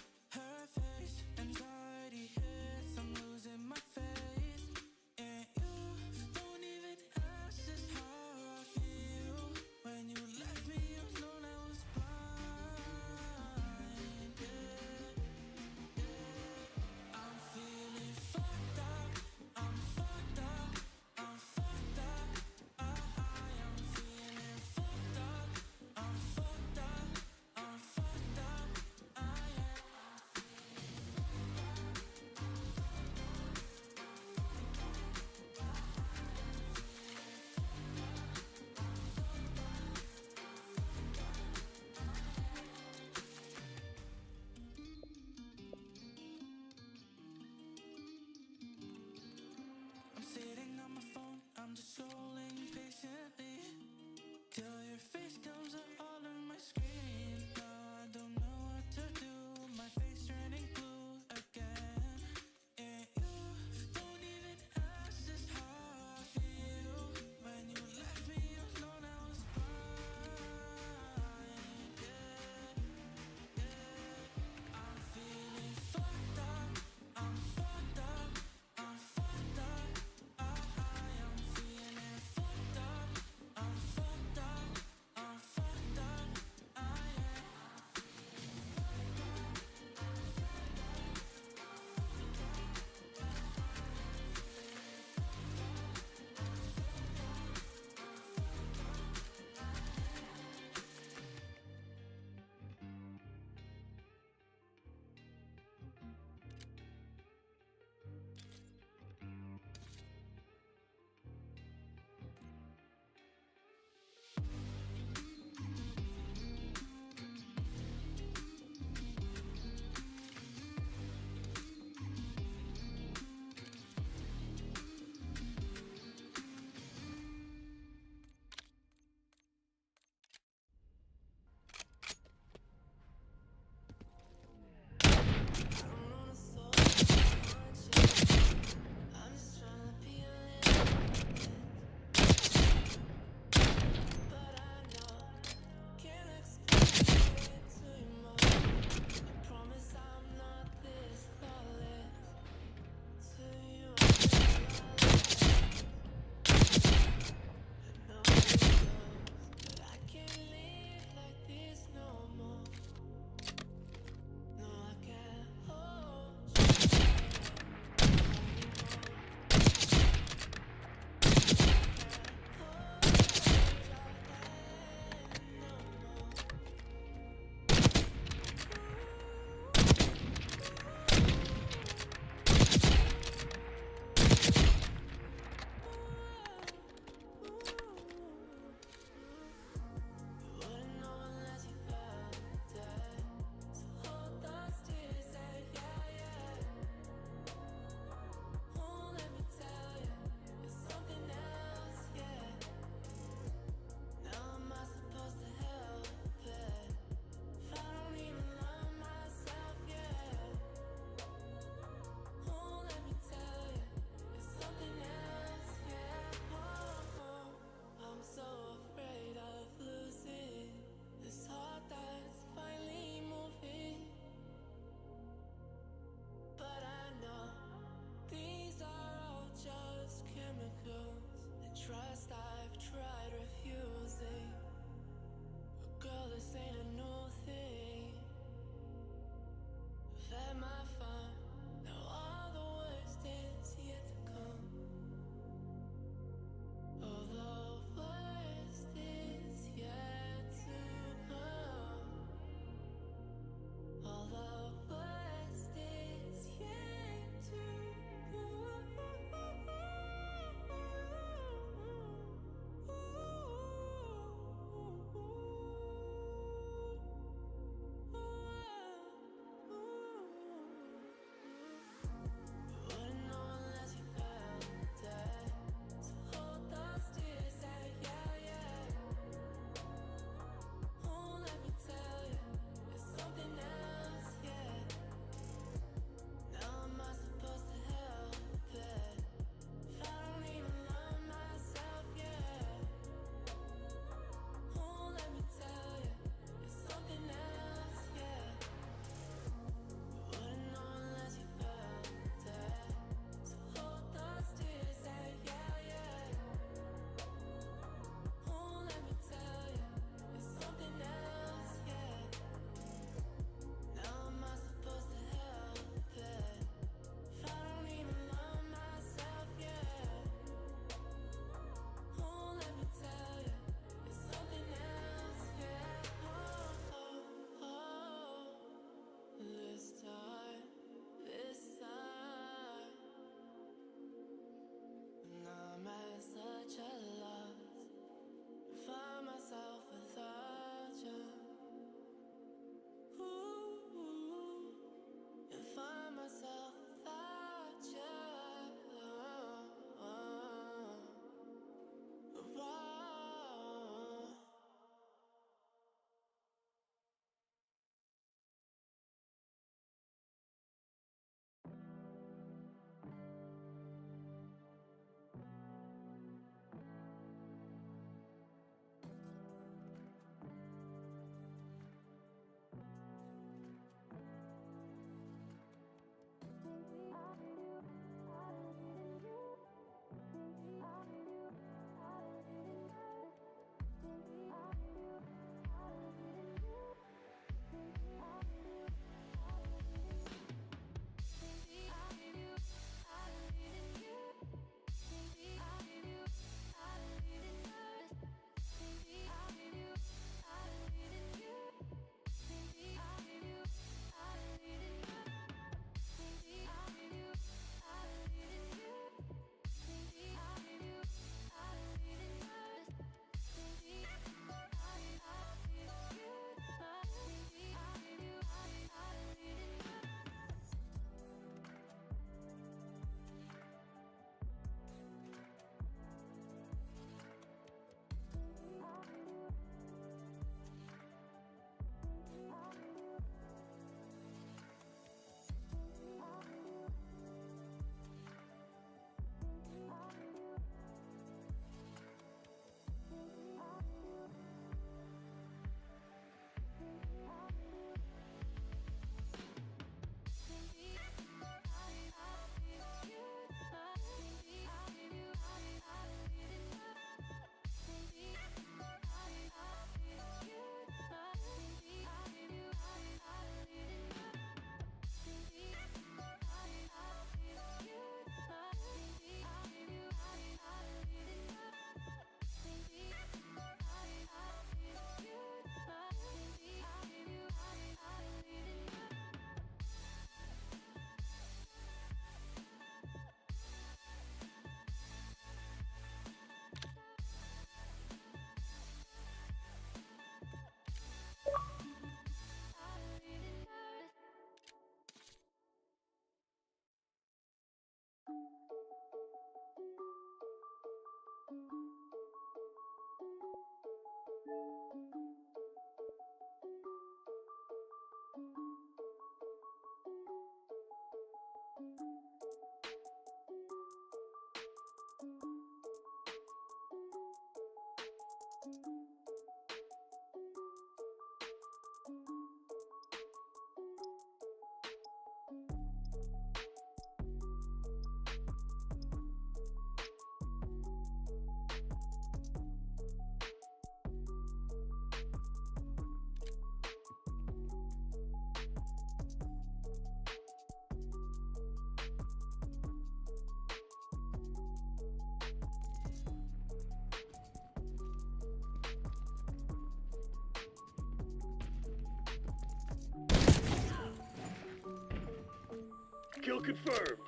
kill confirmed.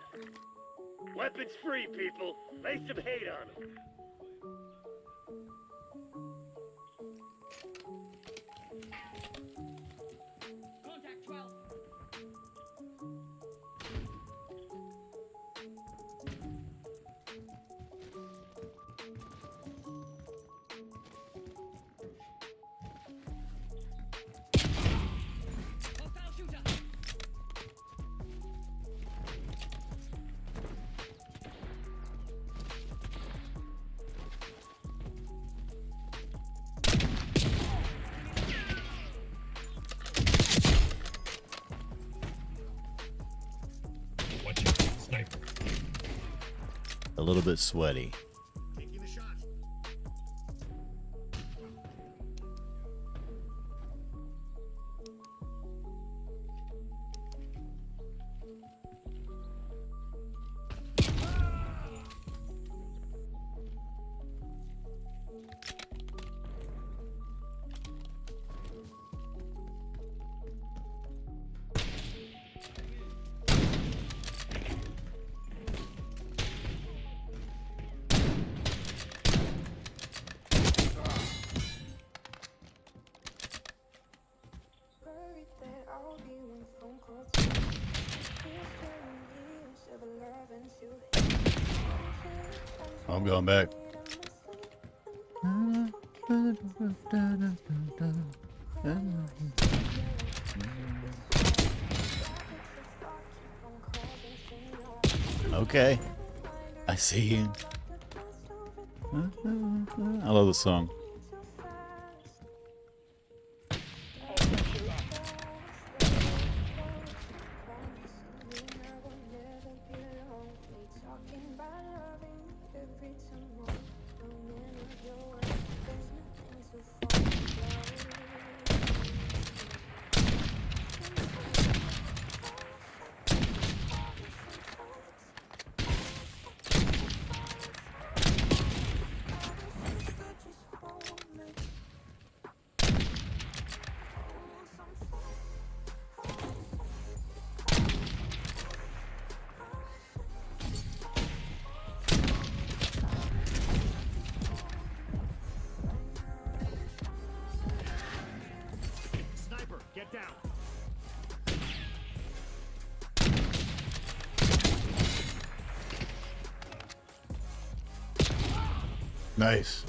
Weapons free, people. Lay some hate on them. Contact 12. Hostile shooter. Watch it, sniper. A little bit sweaty. Taking the shot. I'm going back. Okay. I see you. I love the song. Sniper, get down. Nice.